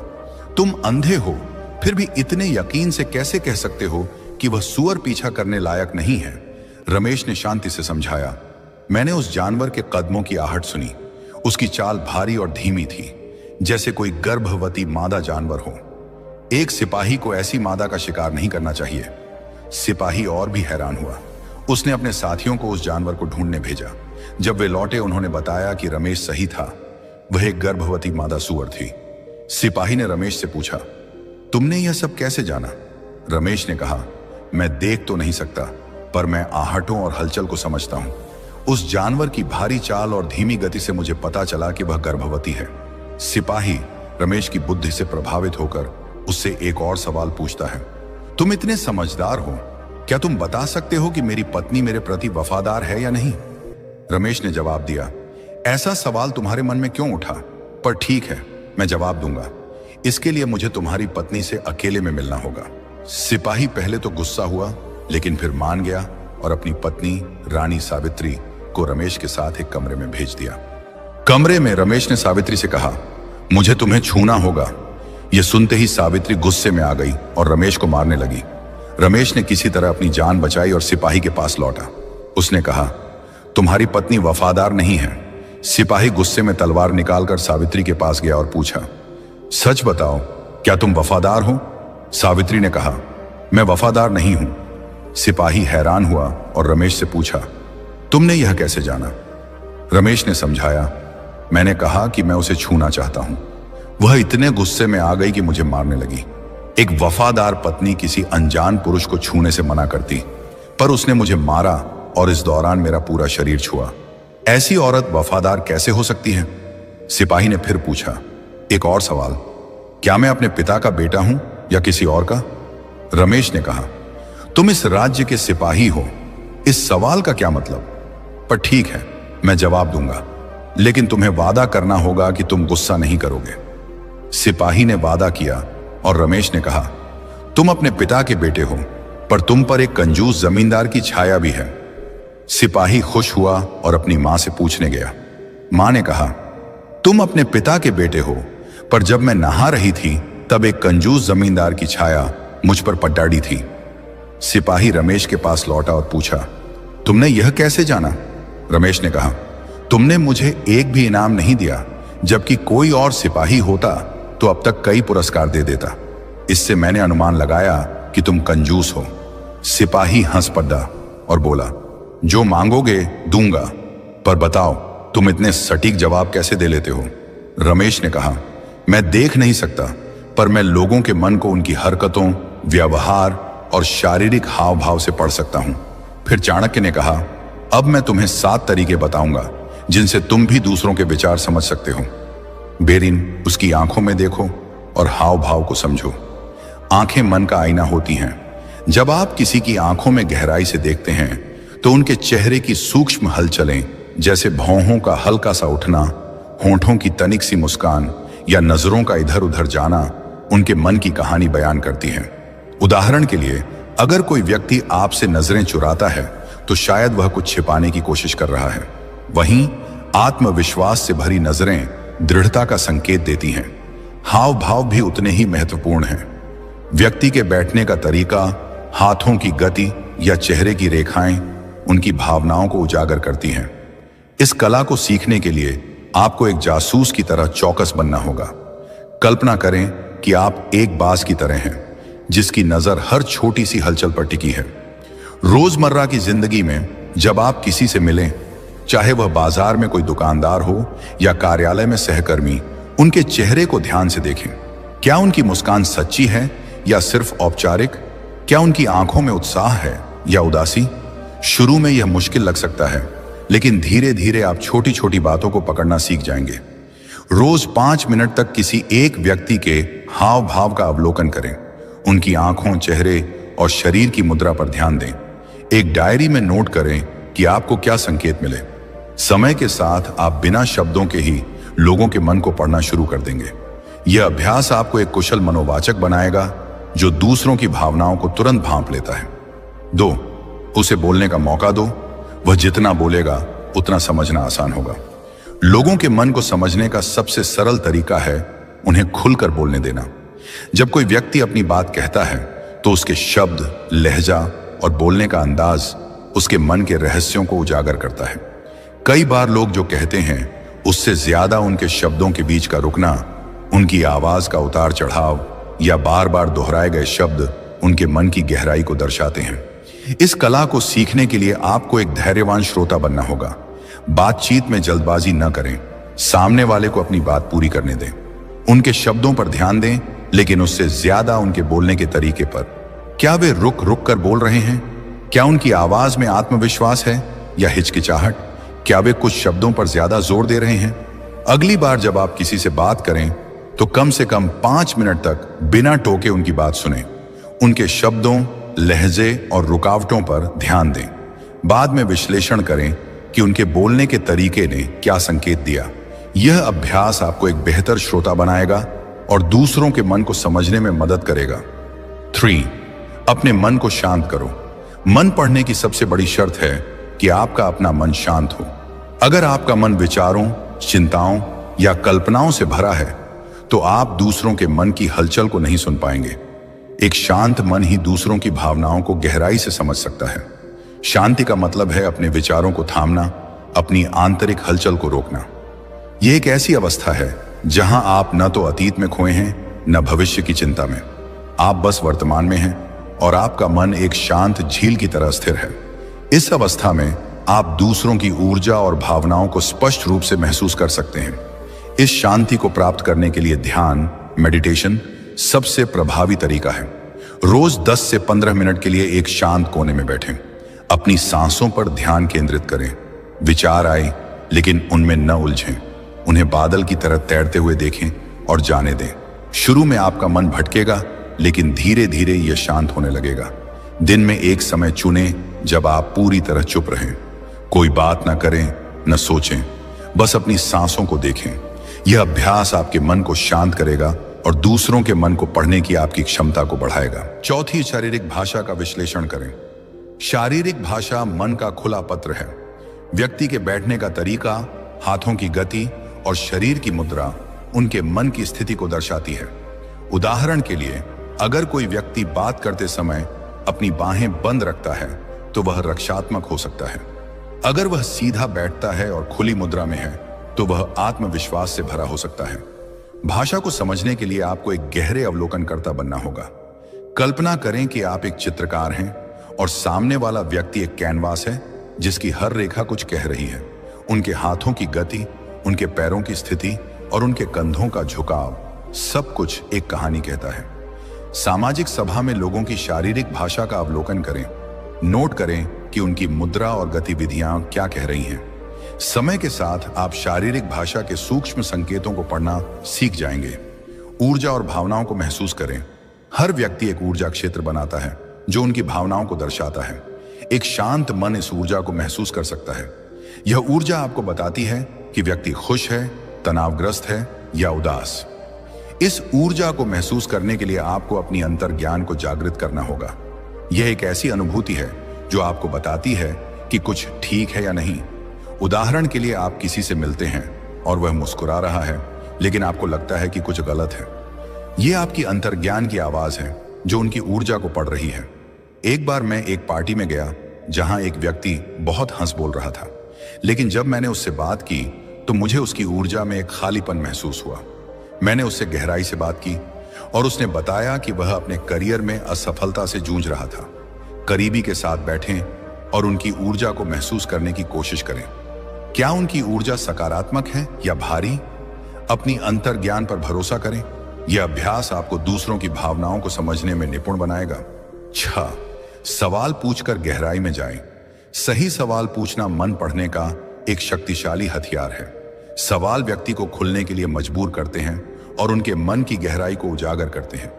Speaker 1: तुम अंधे हो, फिर भी इतने यकीन से कैसे कह सकते हो कि वह सूअर पीछा करने लायक नहीं है? रमेश ने शांति से समझाया, मैंने उस जानवर के कदमों की आहट सुनी। उसकी चाल भारी और धीमी थी, जैसे कोई गर्भवती मादा जानवर हो। एक सिपाही को ऐसी मादा का शिकार नहीं करना चाहिए। सिपाही और भी हैरान हुआ। उसने अपने साथियों को उस जानवर को ढूंढने भेजा। जब वे लौटे, उन्होंने बताया कि रमेश सही था, वह एक गर्भवती मादा सूअर थी। सिपाही ने रमेश से पूछा, तुमने यह सब कैसे जाना? रमेश ने कहा, मैं देख तो नहीं सकता, पर मैं आहटों और हलचल को समझता हूं। उस जानवर की भारी चाल और धीमी गति से मुझे पता चला कि वह गर्भवती है। सिपाही रमेश की बुद्धि से प्रभावित होकर उससे एक और सवाल पूछता है, तुम इतने समझदार हो, क्या तुम बता सकते हो कि मेरी पत्नी मेरे प्रति वफादार है या नहीं? रमेश ने जवाब दिया, ऐसा सवाल तुम्हारे मन में क्यों उठा? पर ठीक है, मैं जवाब दूंगा। इसके लिए मुझे तुम्हारी पत्नी से अकेले में मिलना होगा। सिपाही पहले तो गुस्सा हुआ, लेकिन फिर मान गया और अपनी पत्नी रानी सावित्री को रमेश के साथ एक कमरे में भेज दिया। कमरे में रमेश ने सावित्री से कहा, मुझे तुम्हें छूना होगा। यह सुनते ही सावित्री गुस्से में आ गई और रमेश को मारने लगी। रमेश ने किसी तरह अपनी जान बचाई और सिपाही के पास लौटा। उसने कहा, तुम्हारी पत्नी वफादार नहीं है। सिपाही गुस्से में तलवार निकालकर सावित्री के पास गया और पूछा, सच बताओ, क्या तुम वफादार हो? सावित्री ने कहा, मैं वफादार नहीं हूं। सिपाही हैरान हुआ और रमेश से पूछा, तुमने यह कैसे जाना? रमेश ने समझाया, मैंने कहा कि मैं उसे छूना चाहता हूं। वह इतने गुस्से में आ गई कि मुझे मारने लगी। एक वफादार पत्नी किसी अनजान पुरुष को छूने से मना करती, पर उसने मुझे मारा और इस दौरान मेरा पूरा शरीर छुआ। ऐसी औरत वफादार कैसे हो सकती है? सिपाही ने फिर पूछा, एक और सवाल, क्या मैं अपने पिता का बेटा हूं या किसी और का? रमेश ने कहा, तुम इस राज्य के सिपाही हो, इस सवाल का क्या मतलब? पर ठीक है, मैं जवाब दूंगा, लेकिन तुम्हें वादा करना होगा कि तुम गुस्सा नहीं करोगे। सिपाही ने वादा किया और रमेश ने कहा, तुम अपने पिता के बेटे हो, पर तुम पर एक कंजूस जमींदार की छाया भी है। सिपाही खुश हुआ और अपनी मां से पूछने गया। मां ने कहा, तुम अपने पिता के बेटे हो, पर जब मैं नहा रही थी तब एक कंजूस जमींदार की छाया मुझ पर पड्डाड़ी थी। सिपाही रमेश के पास लौटा और पूछा, तुमने यह कैसे जाना? रमेश ने कहा, तुमने मुझे एक भी इनाम नहीं दिया, जबकि कोई और सिपाही होता तो अब तक कई पुरस्कार दे देता। इससे मैंने अनुमान लगाया कि तुम कंजूस हो। सिपाही हंस पड़ा और बोला, जो मांगोगे दूंगा, पर बताओ तुम इतने सटीक जवाब कैसे दे लेते हो? रमेश ने कहा, मैं देख नहीं सकता, पर मैं लोगों के मन को उनकी हरकतों, व्यवहार और शारीरिक हाव भाव से पढ़ सकता हूं। फिर चाणक्य ने कहा, अब मैं तुम्हें 7 तरीके बताऊंगा जिनसे तुम भी दूसरों के विचार समझ सकते हो। बेरिन, उसकी आंखों में देखो और हाव भाव को समझो। आंखें मन का आईना होती हैं। जब आप किसी की आंखों में गहराई से देखते हैं तो उनके चेहरे की सूक्ष्म हलचलें, जैसे भौहों का हल्का सा उठना, होंठों की तनिक सी मुस्कान या नजरों का इधर उधर जाना, उनके मन की कहानी बयान करती हैं। उदाहरण के लिए, अगर कोई व्यक्ति आपसे नजरें चुराता है तो शायद वह कुछ छिपाने की कोशिश कर रहा है। वहीं आत्मविश्वास से भरी नजरें दृढ़ता का संकेत देती हैं। हाव भाव भी उतने ही महत्वपूर्ण हैं। व्यक्ति के बैठने का तरीका, हाथों की गति या चेहरे की रेखाएं उनकी भावनाओं को उजागर करती हैं। इस कला को सीखने के लिए आपको एक जासूस की तरह चौकस बनना होगा। कल्पना करें कि आप एक बाज की तरह हैं, जिसकी नजर हर छोटी सी हलचल पर टिकी है। रोजमर्रा की जिंदगी में जब आप किसी से मिलें, चाहे वह बाजार में कोई दुकानदार हो या कार्यालय में सहकर्मी, उनके चेहरे को ध्यान से देखें। क्या उनकी मुस्कान सच्ची है या सिर्फ औपचारिक? क्या उनकी आंखों में उत्साह है या उदासी? शुरू में यह मुश्किल लग सकता है, लेकिन धीरे धीरे आप छोटी छोटी बातों को पकड़ना सीख जाएंगे। रोज 5 मिनट तक किसी एक व्यक्ति के हाव भाव का अवलोकन करें। उनकी आंखों, चेहरे और शरीर की मुद्रा पर ध्यान दें। एक डायरी में नोट करें कि आपको क्या संकेत मिले। समय के साथ आप बिना शब्दों के ही लोगों के मन को पढ़ना शुरू कर देंगे। यह अभ्यास आपको एक कुशल मनोवाचक बनाएगा, जो दूसरों की भावनाओं को तुरंत भांप लेता है। 2, उसे बोलने का मौका दो। वह जितना बोलेगा उतना समझना आसान होगा। लोगों के मन को समझने का सबसे सरल तरीका है उन्हें खुलकर बोलने देना। जब कोई व्यक्ति अपनी बात कहता है तो उसके शब्द, लहजा और बोलने का अंदाज उसके मन के रहस्यों को उजागर करता है। कई बार लोग जो कहते हैं उससे ज्यादा उनके शब्दों के बीच का रुकना, उनकी आवाज का उतार चढ़ाव या बार बार दोहराए गए शब्द उनके मन की गहराई को दर्शाते हैं। इस कला को सीखने के लिए आपको एक धैर्यवान श्रोता बनना होगा। बातचीत में जल्दबाजी न करें। सामने वाले को अपनी बात पूरी करने दें। उनके शब्दों पर ध्यान दें, लेकिन उससे ज्यादा उनके बोलने के तरीके पर। क्या वे रुक रुक कर बोल रहे हैं? क्या उनकी आवाज में आत्मविश्वास है या हिचकिचाहट? क्या वे कुछ शब्दों पर ज्यादा जोर दे रहे हैं? अगली बार जब आप किसी से बात करें तो कम से कम 5 मिनट तक बिना टोके उनकी बात सुनें। उनके शब्दों, लहजे और रुकावटों पर ध्यान दें। बाद में विश्लेषण करें कि उनके बोलने के तरीके ने क्या संकेत दिया। यह अभ्यास आपको एक बेहतर श्रोता बनाएगा और दूसरों के मन को समझने में मदद करेगा। 3, अपने मन को शांत करो। मन पढ़ने की सबसे बड़ी शर्त है कि आपका अपना मन शांत हो। अगर आपका मन विचारों, चिंताओं या कल्पनाओं से भरा है तो आप दूसरों के मन की हलचल को नहीं सुन पाएंगे। एक शांत मन ही दूसरों की भावनाओं को गहराई से समझ सकता है। शांति का मतलब है अपने विचारों को थामना, अपनी आंतरिक हलचल को रोकना। यह एक ऐसी अवस्था है जहां आप न तो अतीत में खोए हैं न भविष्य की चिंता में। आप बस वर्तमान में हैं और आपका मन एक शांत झील की तरह स्थिर है। इस अवस्था में आप दूसरों की ऊर्जा और भावनाओं को स्पष्ट रूप से महसूस कर सकते हैं। इस शांति को प्राप्त करने के लिए ध्यान, मेडिटेशन सबसे प्रभावी तरीका है। रोज 10 से 15 मिनट के लिए एक शांत कोने में बैठें। अपनी सांसों पर ध्यान केंद्रित करें। विचार आए लेकिन उनमें न उलझें। उन्हें बादल की तरह तैरते हुए देखें और जाने दें। शुरू में आपका मन भटकेगा, लेकिन धीरे धीरे यह शांत होने लगेगा। दिन में एक समय चुनें जब आप पूरी तरह चुप रहें। कोई बात ना करें, न सोचें, बस अपनी सांसों को देखें। यह अभ्यास आपके मन को शांत करेगा और दूसरों के मन को पढ़ने की आपकी क्षमता को बढ़ाएगा। 4, शारीरिक भाषा का विश्लेषण करें। शारीरिक भाषा मन का खुला पत्र है। व्यक्ति के बैठने का तरीका, हाथों की गति और शरीर की मुद्रा उनके मन की स्थिति को दर्शाती है। उदाहरण के लिए, अगर कोई व्यक्ति बात करते समय अपनी बाहें बंद रखता है तो वह रक्षात्मक हो सकता है। अगर वह सीधा बैठता है और खुली मुद्रा में है तो वह आत्मविश्वास से भरा हो सकता है। भाषा को समझने के लिए आपको एक गहरे अवलोकनकर्ता बनना होगा। कल्पना करें कि आप एक चित्रकार हैं और सामने वाला व्यक्ति एक कैनवास है जिसकी हर रेखा कुछ कह रही है। उनके हाथों की गति, उनके पैरों की स्थिति और उनके कंधों का झुकाव, सब कुछ एक कहानी कहता है। सामाजिक सभा में लोगों की शारीरिक भाषा का अवलोकन करें। नोट करें कि उनकी मुद्रा और गतिविधियां क्या कह रही हैं। समय के साथ आप शारीरिक भाषा के सूक्ष्म संकेतों को पढ़ना सीख जाएंगे। ऊर्जा और भावनाओं को महसूस करें। हर व्यक्ति एक ऊर्जा क्षेत्र बनाता है जो उनकी भावनाओं को दर्शाता है। एक शांत मन इस ऊर्जा को महसूस कर सकता है। यह ऊर्जा आपको बताती है कि व्यक्ति खुश है, तनावग्रस्त है या उदास। इस ऊर्जा को महसूस करने के लिए आपको अपनी अंतर्ज्ञान को जागृत करना होगा। यह एक ऐसी अनुभूति है जो आपको बताती है कि कुछ ठीक है या नहीं। उदाहरण के लिए आप किसी से मिलते हैं और वह मुस्कुरा रहा है, लेकिन आपको लगता है कि कुछ गलत है। यह आपकी अंतर्ज्ञान की आवाज है जो उनकी ऊर्जा को पढ़ रही है। एक बार मैं एक पार्टी में गया जहां एक व्यक्ति बहुत हंस बोल रहा था, लेकिन जब मैंने उससे बात की तो मुझे उसकी ऊर्जा में एक खालीपन महसूस हुआ। मैंने उससे गहराई से बात की और उसने बताया कि वह अपने करियर में असफलता से जूझ रहा था। करीबी के साथ बैठें और उनकी ऊर्जा को महसूस करने की कोशिश करें। क्या उनकी ऊर्जा सकारात्मक है या भारी? अपनी अंतर्ज्ञान पर भरोसा करें। यह अभ्यास आपको दूसरों की भावनाओं को समझने में निपुण बनाएगा। 6. सवाल पूछकर गहराई में जाएं। सही सवाल पूछना मन पढ़ने का एक शक्तिशाली हथियार है। सवाल व्यक्ति को खुलने के लिए मजबूर करते हैं और उनके मन की गहराई को उजागर करते हैं।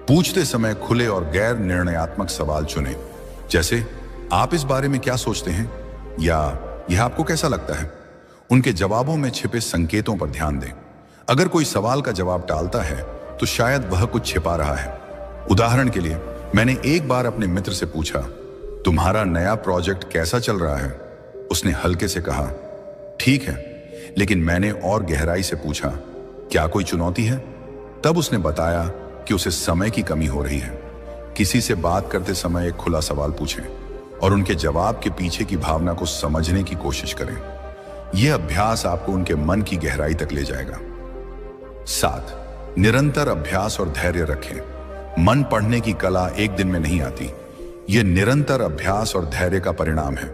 Speaker 1: पूछते समय खुले और गैर निर्णयात्मक सवाल चुनें, जैसे आप इस बारे में क्या सोचते हैं या यह आपको कैसा लगता है। उनके जवाबों में छिपे संकेतों पर ध्यान दें। अगर कोई सवाल का जवाब टालता है तो शायद वह कुछ छिपा रहा है। उदाहरण के लिए, मैंने एक बार अपने मित्र से पूछा, तुम्हारा नया प्रोजेक्ट कैसा चल रहा है? उसने हल्के से कहा, ठीक है। लेकिन मैंने और गहराई से पूछा, क्या कोई चुनौती है? तब उसने बताया कि उसे समय की कमी हो रही है। किसी से बात करते समय एक खुला सवाल पूछें और उनके जवाब के पीछे की भावना को समझने की कोशिश करें। यह अभ्यास आपको उनके मन की गहराई तक ले जाएगा। 7. निरंतर अभ्यास और धैर्य रखें। मन पढ़ने की कला एक दिन में नहीं आती। यह निरंतर अभ्यास और धैर्य का परिणाम है।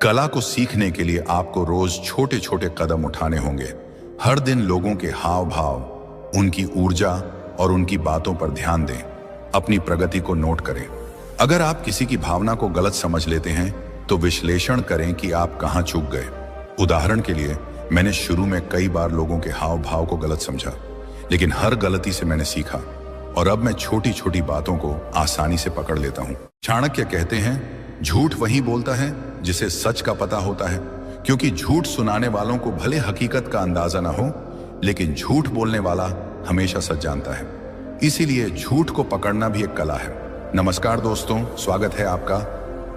Speaker 1: कला को सीखने के लिए आपको रोज छोटे छोटे कदम उठाने होंगे। हर दिन लोगों के हाव भाव, उनकी ऊर्जा और उनकी बातों पर ध्यान दें। अपनी प्रगति को नोट करें। अगर आप किसी की भावना को गलत समझ लेते हैं तो विश्लेषण करें कि आप कहां चूक गए। उदाहरण के लिए, मैंने शुरू में कई बार लोगों के हाव भाव को गलत समझा, लेकिन हर गलती से मैंने सीखा और अब मैं छोटी छोटी बातों को आसानी से पकड़ लेता हूं। चाणक्य कहते हैं, झूठ वही बोलता है जिसे सच का पता होता है, क्योंकि झूठ सुनाने वालों को भले हकीकत का अंदाजा ना हो, लेकिन झूठ बोलने वाला हमेशा सच जानता है। इसीलिए झूठ को पकड़ना भी एक कला है। नमस्कार दोस्तों, स्वागत है आपका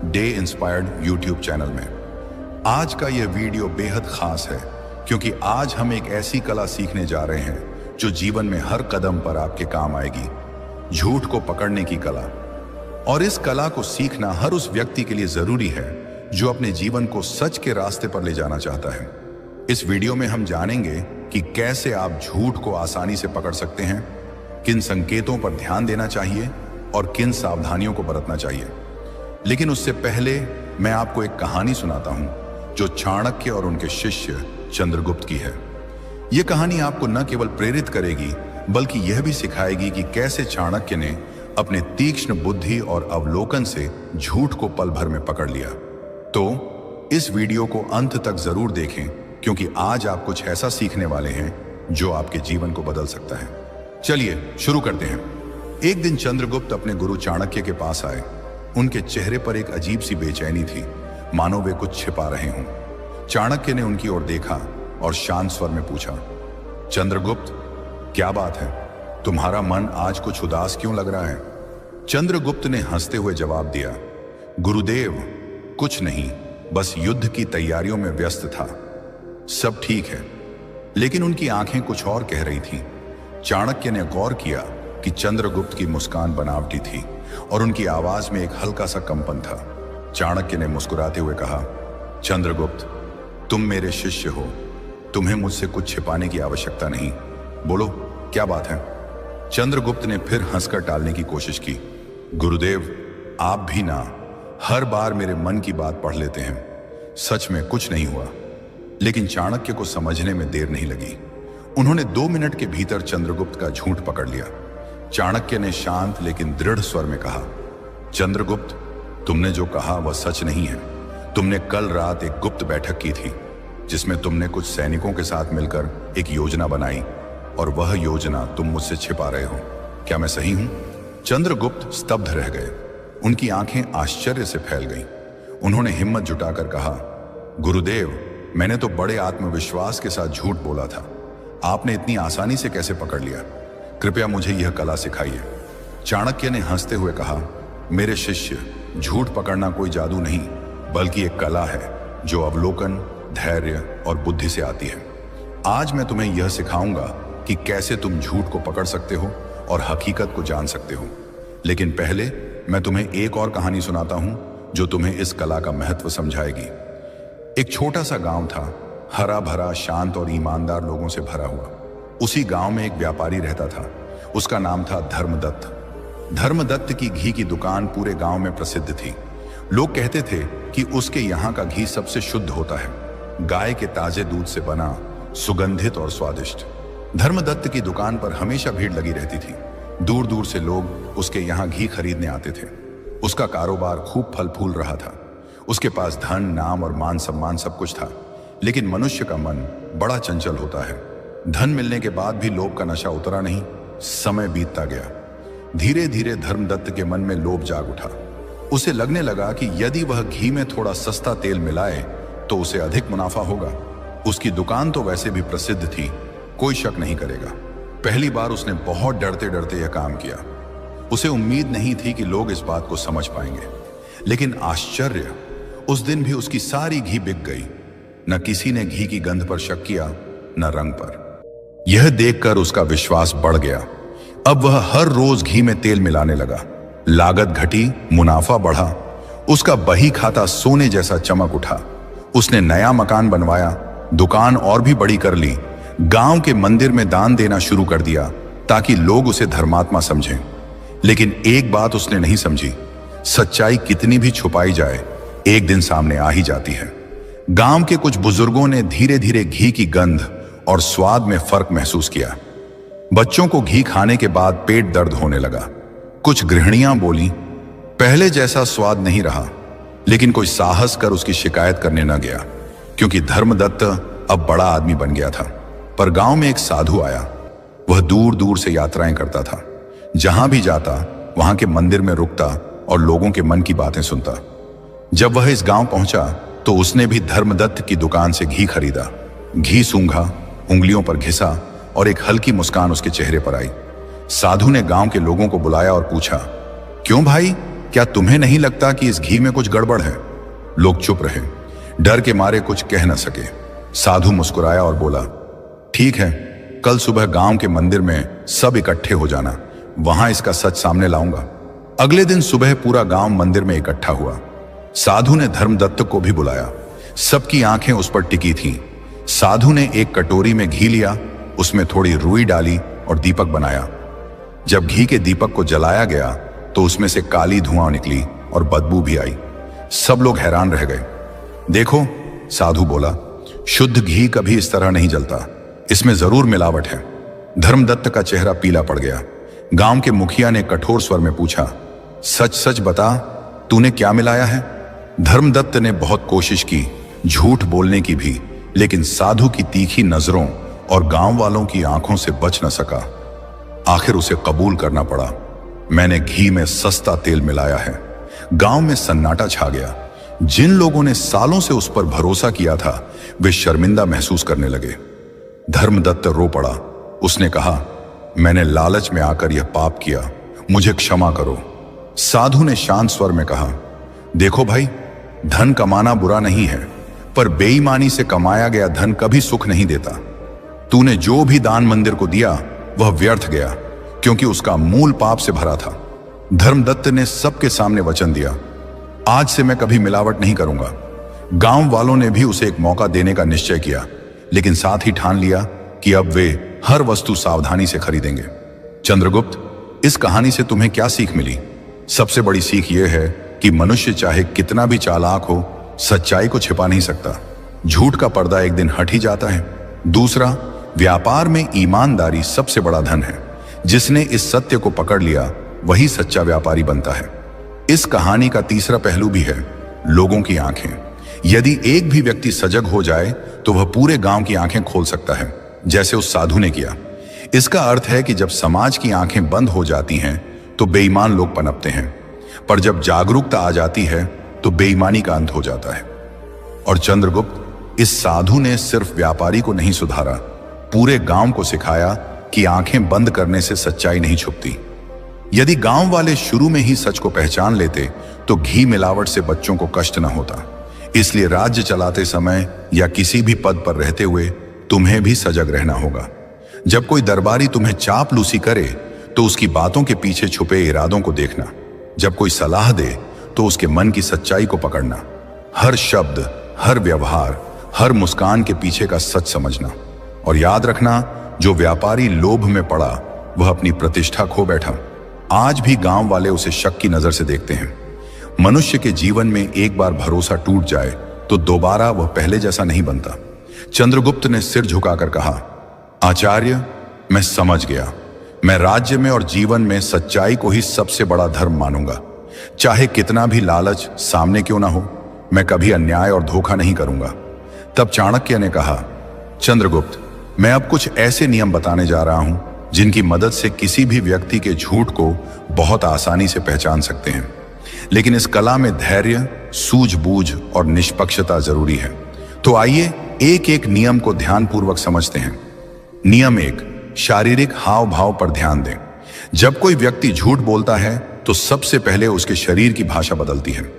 Speaker 1: डे इंस्पायर्ड यूट्यूब चैनल में। आज का यह वीडियो बेहद खास है क्योंकि आज हम एक ऐसी कला सीखने जा रहे हैं जो जीवन में हर कदम पर आपके काम आएगी। झूठ को पकड़ने की कला। और इस कला को सीखना हर उस व्यक्ति के लिए जरूरी है जो अपने जीवन को सच के रास्ते पर ले जाना चाहता है। इस वीडियो में हम जानेंगे कि कैसे आप झूठ को आसानी से पकड़ सकते हैं, किन संकेतों पर ध्यान देना चाहिए और किन सावधानियों को बरतना चाहिए। लेकिन उससे पहले मैं आपको एक कहानी सुनाता हूं जो चाणक्य और उनके शिष्य चंद्रगुप्त की है। यह कहानी आपको न केवल प्रेरित करेगी बल्कि यह भी सिखाएगी कि कैसे चाणक्य ने अपने तीक्ष्ण बुद्धि और अवलोकन से झूठ को पल भर में पकड़ लिया। तो इस वीडियो को अंत तक जरूर देखें क्योंकि आज आप कुछ ऐसा सीखने वाले हैं जो आपके जीवन को बदल सकता है। चलिए शुरू करते हैं। एक दिन चंद्रगुप्त अपने गुरु चाणक्य के पास आए। उनके चेहरे पर एक अजीब सी बेचैनी थी, मानो वे कुछ छिपा रहे हों। चाणक्य ने उनकी ओर देखा और शांत स्वर में पूछा, चंद्रगुप्त, क्या बात है? तुम्हारा मन आज कुछ उदास क्यों लग रहा है? चंद्रगुप्त ने हंसते हुए जवाब दिया, गुरुदेव, कुछ नहीं, बस युद्ध की तैयारियों में व्यस्त था। सब ठीक है। लेकिन उनकी आंखें कुछ और कह रही थीं। चाणक्य ने गौर किया कि चंद्रगुप्त की मुस्कान बनावटी थी और उनकी आवाज में एक हल्का सा कंपन था। चाणक्य ने मुस्कुराते हुए कहा, चंद्रगुप्त, तुम मेरे शिष्य हो, तुम्हें मुझसे कुछ छिपाने की आवश्यकता नहीं। बोलो, क्या बात है? चंद्रगुप्त ने फिर हंसकर टालने की कोशिश की। गुरुदेव, आप भी ना हर बार मेरे मन की बात पढ़ लेते हैं। सच में कुछ नहीं हुआ। लेकिन चाणक्य को समझने में देर नहीं लगी। उन्होंने 2 मिनट के भीतर चंद्रगुप्त का झूठ पकड़ लिया। चाणक्य ने शांत लेकिन दृढ़ स्वर में कहा, चंद्रगुप्त, तुमने जो कहा वह सच नहीं है। तुमने कल रात एक गुप्त बैठक की थी जिसमें तुमने कुछ सैनिकों के साथ मिलकर एक योजना बनाई और वह योजना तुम मुझसे छिपा रहे हो। क्या मैं सही हूं? चंद्रगुप्त स्तब्ध रह गए। उनकी आंखें आश्चर्य से फैल गईं। उन्होंने हिम्मत जुटाकर कहा, गुरुदेव, मैंने तो बड़े आत्मविश्वास के साथ झूठ बोला था। आपने इतनी आसानी से कैसे पकड़ लिया? कृपया मुझे यह कला सिखाइए। चाणक्य ने हंसते हुए कहा, मेरे शिष्य, झूठ पकड़ना कोई जादू नहीं बल्कि एक कला है जो अवलोकन, धैर्य और बुद्धि से आती है। आज मैं तुम्हें यह सिखाऊंगा कि कैसे तुम झूठ को पकड़ सकते हो और हकीकत को जान सकते हो। लेकिन पहले मैं तुम्हें एक और कहानी सुनाता हूं जो तुम्हें इस कला का महत्व समझाएगी। एक छोटा सा गांव था, हरा भरा, शांत और ईमानदार लोगों से भरा हुआ। उसी गांव में एक व्यापारी रहता था। उसका नाम था धर्मदत्त। धर्मदत्त की घी की दुकान पूरे गांव में प्रसिद्ध थी। लोग कहते थे कि उसके यहाँ का घी सबसे शुद्ध होता है, गाय के ताजे दूध से बना, सुगंधित और स्वादिष्ट। धर्मदत्त की दुकान पर हमेशा भीड़ लगी रहती थी। दूर दूर से लोग उसके यहाँ घी खरीदने आते थे। उसका कारोबार खूब फल फूल रहा था। उसके पास धन, नाम और मान सम्मान सब कुछ था। लेकिन मनुष्य का मन बड़ा चंचल होता है। धन मिलने के बाद भी लोभ का नशा उतरा नहीं। समय बीतता गया। धीरे धीरे धर्मदत्त के मन में लोभ जाग उठा। उसे लगने लगा कि यदि वह घी में थोड़ा सस्ता तेल मिलाए तो उसे अधिक मुनाफा होगा। उसकी दुकान तो वैसे भी प्रसिद्ध थी, कोई शक नहीं करेगा। पहली बार उसने बहुत डरते डरते यह काम किया। उसे उम्मीद नहीं थी कि लोग इस बात को समझ पाएंगे। लेकिन आश्चर्य, उस दिन भी उसकी सारी घी बिक गई। न किसी ने घी की गंध पर शक किया, न रंग पर। यह देखकर उसका विश्वास बढ़ गया। अब वह हर रोज घी में तेल मिलाने लगा। लागत घटी, मुनाफा बढ़ा। उसका बही खाता सोने जैसा चमक उठा। उसने नया मकान बनवाया, दुकान और भी बड़ी कर ली, गांव के मंदिर में दान देना शुरू कर दिया ताकि लोग उसे धर्मात्मा समझें। लेकिन एक बात उसने नहीं समझी, सच्चाई कितनी भी छुपाई जाए एक दिन सामने आ ही जाती है। गांव के कुछ बुजुर्गों ने धीरे धीरे घी की गंध और स्वाद में फर्क महसूस किया। बच्चों को घी खाने के बाद पेट दर्द होने लगा। कुछ गृहिणियां बोली, पहले जैसा स्वाद नहीं रहा। लेकिन कोई साहस कर उसकी शिकायत करने न गया, क्योंकि धर्मदत्त अब बड़ा आदमी बन गया था। पर गांव में एक साधु आया। वह दूर दूर से यात्राएं करता था। जहां भी जाता वहां के मंदिर में रुकता और लोगों के मन की बातें सुनता। जब वह इस गांव पहुंचा तो उसने भी धर्मदत्त की दुकान से घी खरीदा। घी सूंघा, उंगलियों पर घिसा और एक हल्की मुस्कान उसके चेहरे पर आई। साधु ने गांव के लोगों को बुलाया और पूछा, क्यों भाई, क्या तुम्हें नहीं लगता कि इस घी में कुछ गड़बड़ है? लोग चुप रहे, डर के मारे कुछ कह न सके। साधु मुस्कुराया और बोला, ठीक है, कल सुबह गांव के मंदिर में सब इकट्ठे हो जाना, वहां इसका सच सामने लाऊंगा। अगले दिन सुबह पूरा गांव मंदिर में इकट्ठा हुआ। साधु ने धर्मदत्त को भी बुलाया। सबकी आंखें उस पर टिकी थीं। साधु ने एक कटोरी में घी लिया, उसमें थोड़ी रुई डाली और दीपक बनाया। जब घी के दीपक को जलाया गया तो उसमें से काली धुआं निकली और बदबू भी आई। सब लोग हैरान रह गए। देखो, साधु बोला, शुद्ध घी कभी इस तरह नहीं जलता, इसमें जरूर मिलावट है। धर्मदत्त का चेहरा पीला पड़ गया। गांव के मुखिया ने कठोर स्वर में पूछा, सच सच बता, तूने क्या मिलाया है? धर्मदत्त ने बहुत कोशिश की झूठ बोलने की भी, लेकिन साधु की तीखी नजरों और गांव वालों की आंखों से बच न सका। आखिर उसे कबूल करना पड़ा, मैंने घी में सस्ता तेल मिलाया है। गांव में सन्नाटा छा गया। जिन लोगों ने सालों से उस पर भरोसा किया था वे शर्मिंदा महसूस करने लगे। धर्मदत्त रो पड़ा। उसने कहा, मैंने लालच में आकर यह पाप किया, मुझे क्षमा करो। साधु ने शांत स्वर में कहा, देखो भाई, धन कमाना बुरा नहीं है, पर बेईमानी से कमाया गया धन कभी सुख नहीं देता। तूने जो भी दान मंदिर को दिया वह व्यर्थ गया, क्योंकि उसका मूल पाप से भरा था। धर्मदत्त ने सबके सामने वचन दिया, आज से मैं कभी मिलावट नहीं करूंगा। गांव वालों ने भी उसे एक मौका देने का निश्चय किया, लेकिन साथ ही ठान लिया कि अब वे हर वस्तु सावधानी से खरीदेंगे। चंद्रगुप्त, इस कहानी से तुम्हें क्या सीख मिली? सबसे बड़ी सीख यह है कि मनुष्य चाहे कितना भी चालाक हो, सच्चाई को छिपा नहीं सकता। झूठ का पर्दा एक दिन हट ही जाता है। दूसरा, व्यापार में ईमानदारी सबसे बड़ा धन है। जिसने इस सत्य को पकड़ लिया वही सच्चा व्यापारी बनता है। इस कहानी का तीसरा पहलू भी है, लोगों की आंखें। यदि एक भी व्यक्ति सजग हो जाए तो वह पूरे गांव की आंखें खोल सकता है, जैसे उस साधु ने किया। इसका अर्थ है कि जब समाज की आंखें बंद हो जाती हैं तो बेईमान लोग पनपते हैं, पर जब जागरूकता आ जाती है तो बेईमानी का अंत हो जाता है। और चंद्रगुप्त, इस साधु ने सिर्फ व्यापारी को नहीं सुधारा, पूरे गांव को सिखाया कि आंखें बंद करने से सच्चाई नहीं छुपती। यदि गांव वाले शुरू में ही सच को पहचान लेते तो घी मिलावट से बच्चों को कष्ट न होता। इसलिए राज्य चलाते समय या किसी भी पद पर रहते हुए तुम्हें भी सजग रहना होगा। जब कोई दरबारी तुम्हें चापलूसी करे तो उसकी बातों के पीछे छुपे इरादों को देखना। जब कोई सलाह दे तो उसके मन की सच्चाई को पकड़ना। हर शब्द, हर व्यवहार, हर मुस्कान के पीछे का सच समझना। और याद रखना, जो व्यापारी लोभ में पड़ा वह अपनी प्रतिष्ठा खो बैठा। आज भी गांव वाले उसे शक की नजर से देखते हैं। मनुष्य के जीवन में एक बार भरोसा टूट जाए तो दोबारा वह पहले जैसा नहीं बनता। चंद्रगुप्त ने सिर झुकाकर कहा, आचार्य, मैं समझ गया। मैं राज्य में और जीवन में सच्चाई को ही सबसे बड़ा धर्म मानूंगा। चाहे कितना भी लालच सामने क्यों ना हो, मैं कभी अन्याय और धोखा नहीं करूंगा। तब चाणक्य ने कहा, चंद्रगुप्त, मैं अब कुछ ऐसे नियम बताने जा रहा हूं जिनकी मदद से किसी भी व्यक्ति के झूठ को बहुत आसानी से पहचान सकते हैं। लेकिन इस कला में धैर्य, सूझबूझ और निष्पक्षता जरूरी है। तो आइए एक एक नियम को ध्यानपूर्वक समझते हैं। नियम 1, शारीरिक हाव भाव पर ध्यान दें। जब कोई व्यक्ति झूठ बोलता है तो सबसे पहले उसके शरीर की भाषा बदलती है।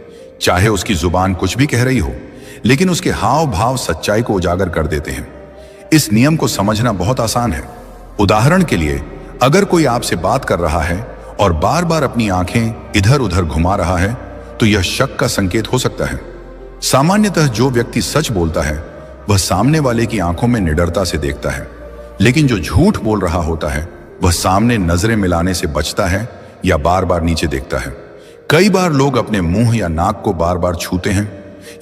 Speaker 1: चाहे उसकी जुबान कुछ भी कह रही हो, लेकिन उसके हाव भाव सच्चाई को उजागर कर देते हैं। इस नियम को समझना बहुत आसान है। उदाहरण के लिए, अगर कोई आपसे बात कर रहा है और बार बार अपनी आंखें इधर उधर घुमा रहा है तो यह शक का संकेत हो सकता है। सामान्यतः जो व्यक्ति सच बोलता है वह सामने वाले की आंखों में निडरता से देखता है, लेकिन जो झूठ बोल रहा होता है वह सामने नजरें मिलाने से बचता है या बार बार नीचे देखता है। कई बार लोग अपने मुंह या नाक को बार बार छूते हैं।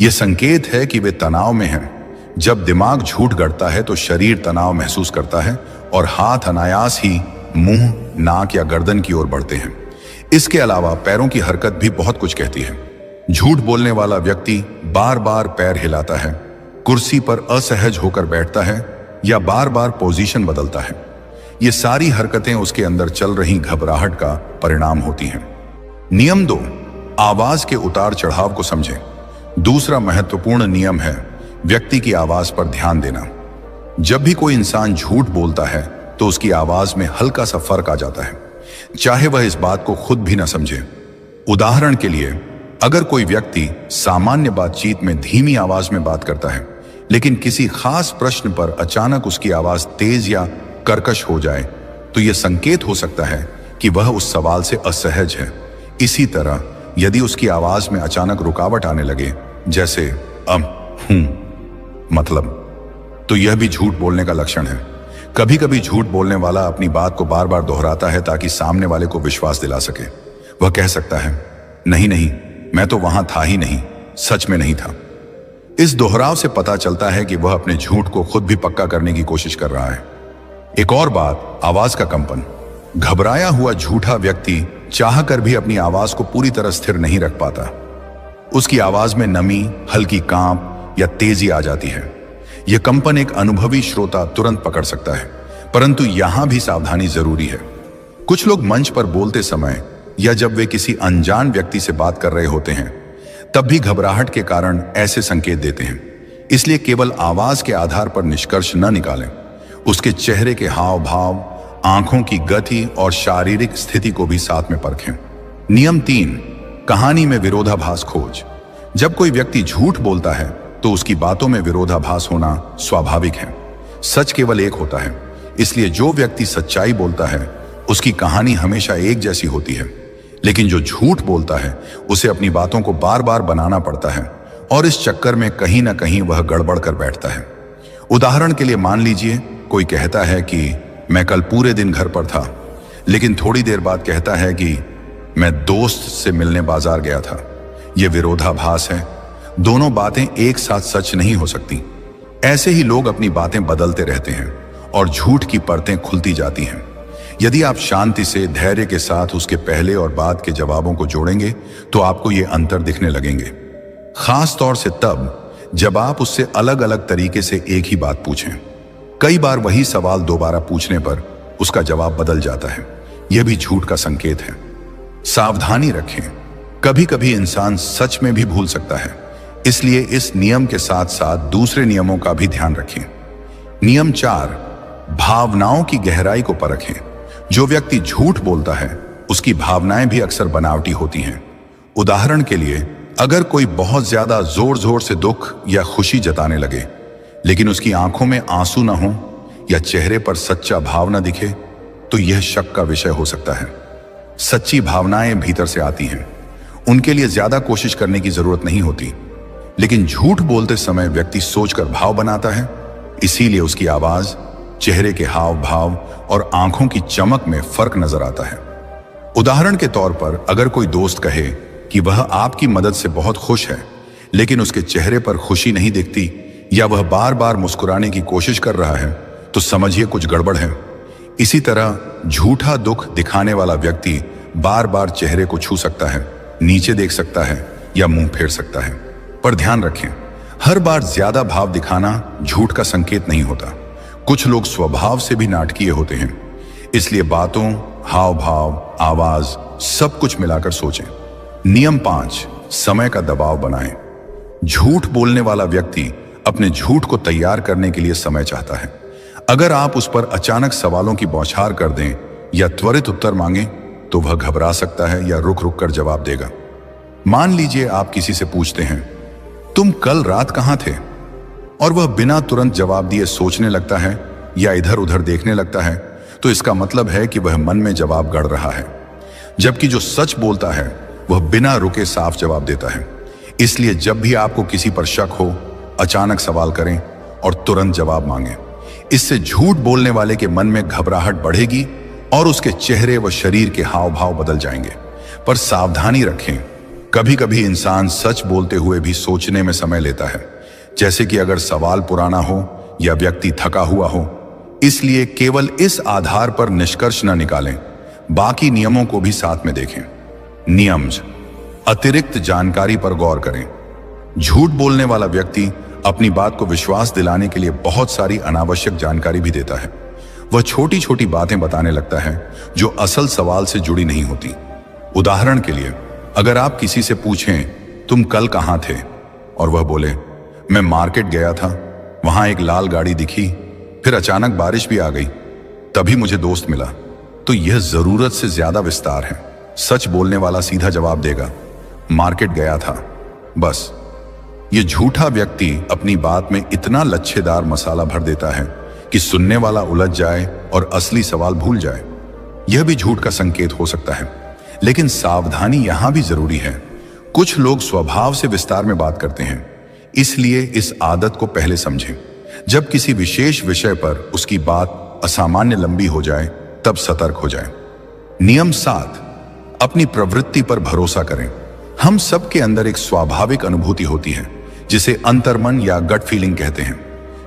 Speaker 1: यह संकेत है कि वे तनाव में हैं। जब दिमाग झूठ गढ़ता है तो शरीर तनाव महसूस करता है और हाथ अनायास ही मुंह, नाक या गर्दन की ओर बढ़ते हैं। इसके अलावा पैरों की हरकत भी बहुत कुछ कहती है। झूठ बोलने वाला व्यक्ति बार बार पैर हिलाता है, कुर्सी पर असहज होकर बैठता है या बार बार पोजीशन बदलता है। ये सारी हरकतें उसके अंदर चल रही घबराहट का परिणाम होती हैं। नियम 2, आवाज के उतार चढ़ाव को समझें। दूसरा महत्वपूर्ण नियम है व्यक्ति की आवाज पर ध्यान देना। जब भी कोई इंसान झूठ बोलता है तो उसकी आवाज में हल्का सा फर्क आ जाता है, चाहे वह इस बात को खुद भी न समझे। उदाहरण के लिए, अगर कोई व्यक्ति सामान्य बातचीत में धीमी आवाज में बात करता है, लेकिन किसी खास प्रश्न पर अचानक उसकी आवाज तेज या कर्कश हो जाए, तो यह संकेत हो सकता है कि वह उस सवाल से असहज है। इसी तरह यदि उसकी आवाज में अचानक रुकावट आने लगे, जैसे मतलब, तो यह भी झूठ बोलने का लक्षण है। कभी कभी झूठ बोलने वाला अपनी बात को बार बार दोहराता है ताकि सामने वाले को विश्वास दिला सके। वह कह सकता है, नहीं नहीं, मैं तो वहां था ही नहीं, सच में नहीं था। इस दोहराव से पता चलता है कि वह अपने झूठ को खुद भी पक्का करने की कोशिश कर रहा है। एक और बात, आवाज का कंपन। घबराया हुआ झूठा व्यक्ति चाहकर भी अपनी आवाज को पूरी तरह स्थिर नहीं रख पाता। उसकी आवाज में नमी, हल्की कांप या तेजी आ जाती है। यह कंपन एक अनुभवी श्रोता तुरंत पकड़ सकता है, परंतु यहां भी सावधानी जरूरी है। कुछ लोग मंच पर बोलते समय या जब वे किसी अनजान व्यक्ति से बात कर रहे होते हैं, तब भी घबराहट के कारण ऐसे संकेत देते हैं। इसलिए केवल आवाज के आधार पर निष्कर्ष न निकालें। उसके चेहरे के हाव भाव, आंखों की गति और शारीरिक स्थिति को भी साथ में परखें। नियम 3, कहानी में विरोधाभास खोज। जब कोई व्यक्ति झूठ बोलता है तो उसकी बातों में विरोधाभास होना स्वाभाविक है। सच केवल एक होता है, इसलिए जो व्यक्ति सच्चाई बोलता है उसकी कहानी हमेशा एक जैसी होती है। लेकिन जो झूठ बोलता है उसे अपनी बातों को बार बार बनाना पड़ता है और इस चक्कर में कहीं ना कहीं वह गड़बड़ कर बैठता है। उदाहरण के लिए मान लीजिए, कोई कहता है कि मैं कल पूरे दिन घर पर था, लेकिन थोड़ी देर बाद कहता है कि मैं दोस्त से मिलने बाजार गया था। यह विरोधाभास है। दोनों बातें एक साथ सच नहीं हो सकती। ऐसे ही लोग अपनी बातें बदलते रहते हैं और झूठ की परतें खुलती जाती हैं। यदि आप शांति से, धैर्य के साथ उसके पहले और बाद के जवाबों को जोड़ेंगे तो आपको ये अंतर दिखने लगेंगे। खास तौर से तब जब आप उससे अलग अलग तरीके से एक ही बात पूछें। कई बार वही सवाल दोबारा पूछने पर उसका जवाब बदल जाता है। यह भी झूठ का संकेत है। सावधानी रखें, कभी कभी इंसान सच में भी भूल सकता है। इसलिए इस नियम के साथ साथ दूसरे नियमों का भी ध्यान रखें। नियम 4, भावनाओं की गहराई को परखें। जो व्यक्ति झूठ बोलता है उसकी भावनाएं भी अक्सर बनावटी होती हैं। उदाहरण के लिए, अगर कोई बहुत ज्यादा जोर जोर से दुख या खुशी जताने लगे लेकिन उसकी आंखों में आंसू ना हो या चेहरे पर सच्चा भाव ना दिखे, तो यह शक का विषय हो सकता है। सच्ची भावनाएं भीतर से आती हैं, उनके लिए ज्यादा कोशिश करने की जरूरत नहीं होती। लेकिन झूठ बोलते समय व्यक्ति सोचकर भाव बनाता है, इसीलिए उसकी आवाज, चेहरे के हाव भाव और आंखों की चमक में फर्क नजर आता है। उदाहरण के तौर पर अगर कोई दोस्त कहे कि वह आपकी मदद से बहुत खुश है लेकिन उसके चेहरे पर खुशी नहीं दिखती या वह बार बार मुस्कुराने की कोशिश कर रहा है, तो समझिए कुछ गड़बड़ है। इसी तरह झूठा दुख दिखाने वाला व्यक्ति बार बार चेहरे को छू सकता है, नीचे देख सकता है या मुंह फेर सकता है। पर ध्यान रखें, हर बार ज्यादा भाव दिखाना झूठ का संकेत नहीं होता। कुछ लोग स्वभाव से भी नाटकीय होते हैं, इसलिए बातों, हाव भाव, आवाज सब कुछ मिलाकर सोचें। नियम 5, समय का दबाव बनाएं। झूठ बोलने वाला व्यक्ति अपने झूठ को तैयार करने के लिए समय चाहता है। अगर आप उस पर अचानक सवालों की बौछार कर दें या त्वरित उत्तर मांगे, तो वह घबरा सकता है या रुक रुक कर जवाब देगा। मान लीजिए आप किसी से पूछते हैं, तुम कल रात कहां थे? और वह बिना तुरंत जवाब दिए सोचने लगता है या इधर उधर देखने लगता है, तो इसका मतलब है कि वह मन में जवाब गढ़ रहा है। जबकि जो सच बोलता है वह बिना रुके साफ जवाब देता है। इसलिए जब भी आपको किसी पर शक हो, अचानक सवाल करें और तुरंत जवाब मांगें। इससे झूठ बोलने वाले के मन में घबराहट बढ़ेगी और उसके चेहरे व शरीर के हाव भाव बदल जाएंगे। पर सावधानी रखें, कभी कभी इंसान सच बोलते हुए भी सोचने में समय लेता है, जैसे कि अगर सवाल पुराना हो या व्यक्ति थका हुआ हो। इसलिए केवल इस आधार पर निष्कर्ष न निकालें, बाकी नियमों को भी साथ में देखें। नियम: अतिरिक्त जानकारी पर गौर करें। झूठ बोलने वाला व्यक्ति अपनी बात को विश्वास दिलाने के लिए बहुत सारी अनावश्यक जानकारी भी देता है। वह छोटी छोटी बातें बताने लगता है जो असल सवाल से जुड़ी नहीं होती। उदाहरण के लिए, अगर आप किसी से पूछें, तुम कल कहां थे? और वह बोले, मैं मार्केट गया था, वहां एक लाल गाड़ी दिखी, फिर अचानक बारिश भी आ गई, तभी मुझे दोस्त मिला, तो यह जरूरत से ज्यादा विस्तार है। सच बोलने वाला सीधा जवाब देगा, मार्केट गया था, बस। यह झूठा व्यक्ति अपनी बात में इतना लच्छेदार मसाला भर देता है कि सुनने वाला उलझ जाए और असली सवाल भूल जाए। यह भी झूठ का संकेत हो सकता है, लेकिन सावधानी यहां भी जरूरी है। कुछ लोग स्वभाव से विस्तार में बात करते हैं, इसलिए इस आदत को पहले समझें। जब किसी विशेष विषय पर उसकी बात असामान्य लंबी हो जाए, तब सतर्क हो जाएं। नियम 7, अपनी प्रवृत्ति पर भरोसा करें। हम सब के अंदर एक स्वाभाविक अनुभूति होती है जिसे अंतर्मन या गट फीलिंग कहते हैं।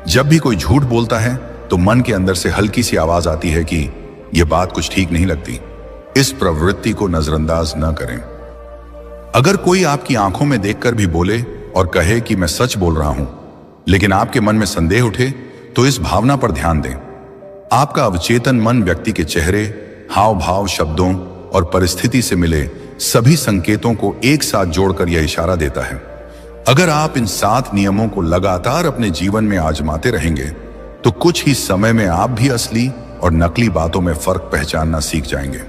Speaker 1: जब भी कोई झूठ बोलता है तो मन के अंदर से हल्की सी आवाज आती है कि यह बात कुछ ठीक नहीं लगती। इस प्रवृत्ति को नजरअंदाज न करें। अगर कोई आपकी आंखों में देखकर भी बोले और कहे कि मैं सच बोल रहा हूं, लेकिन आपके मन में संदेह उठे, तो इस भावना पर ध्यान दें। आपका अवचेतन मन व्यक्ति के चेहरे, हाव भाव, शब्दों और परिस्थिति से मिले सभी संकेतों को एक साथ जोड़कर यह इशारा देता है। अगर आप इन 7 नियमों को लगातार अपने जीवन में आजमाते रहेंगे, तो कुछ ही समय में आप भी असली और नकली बातों में फर्क पहचानना सीख जाएंगे।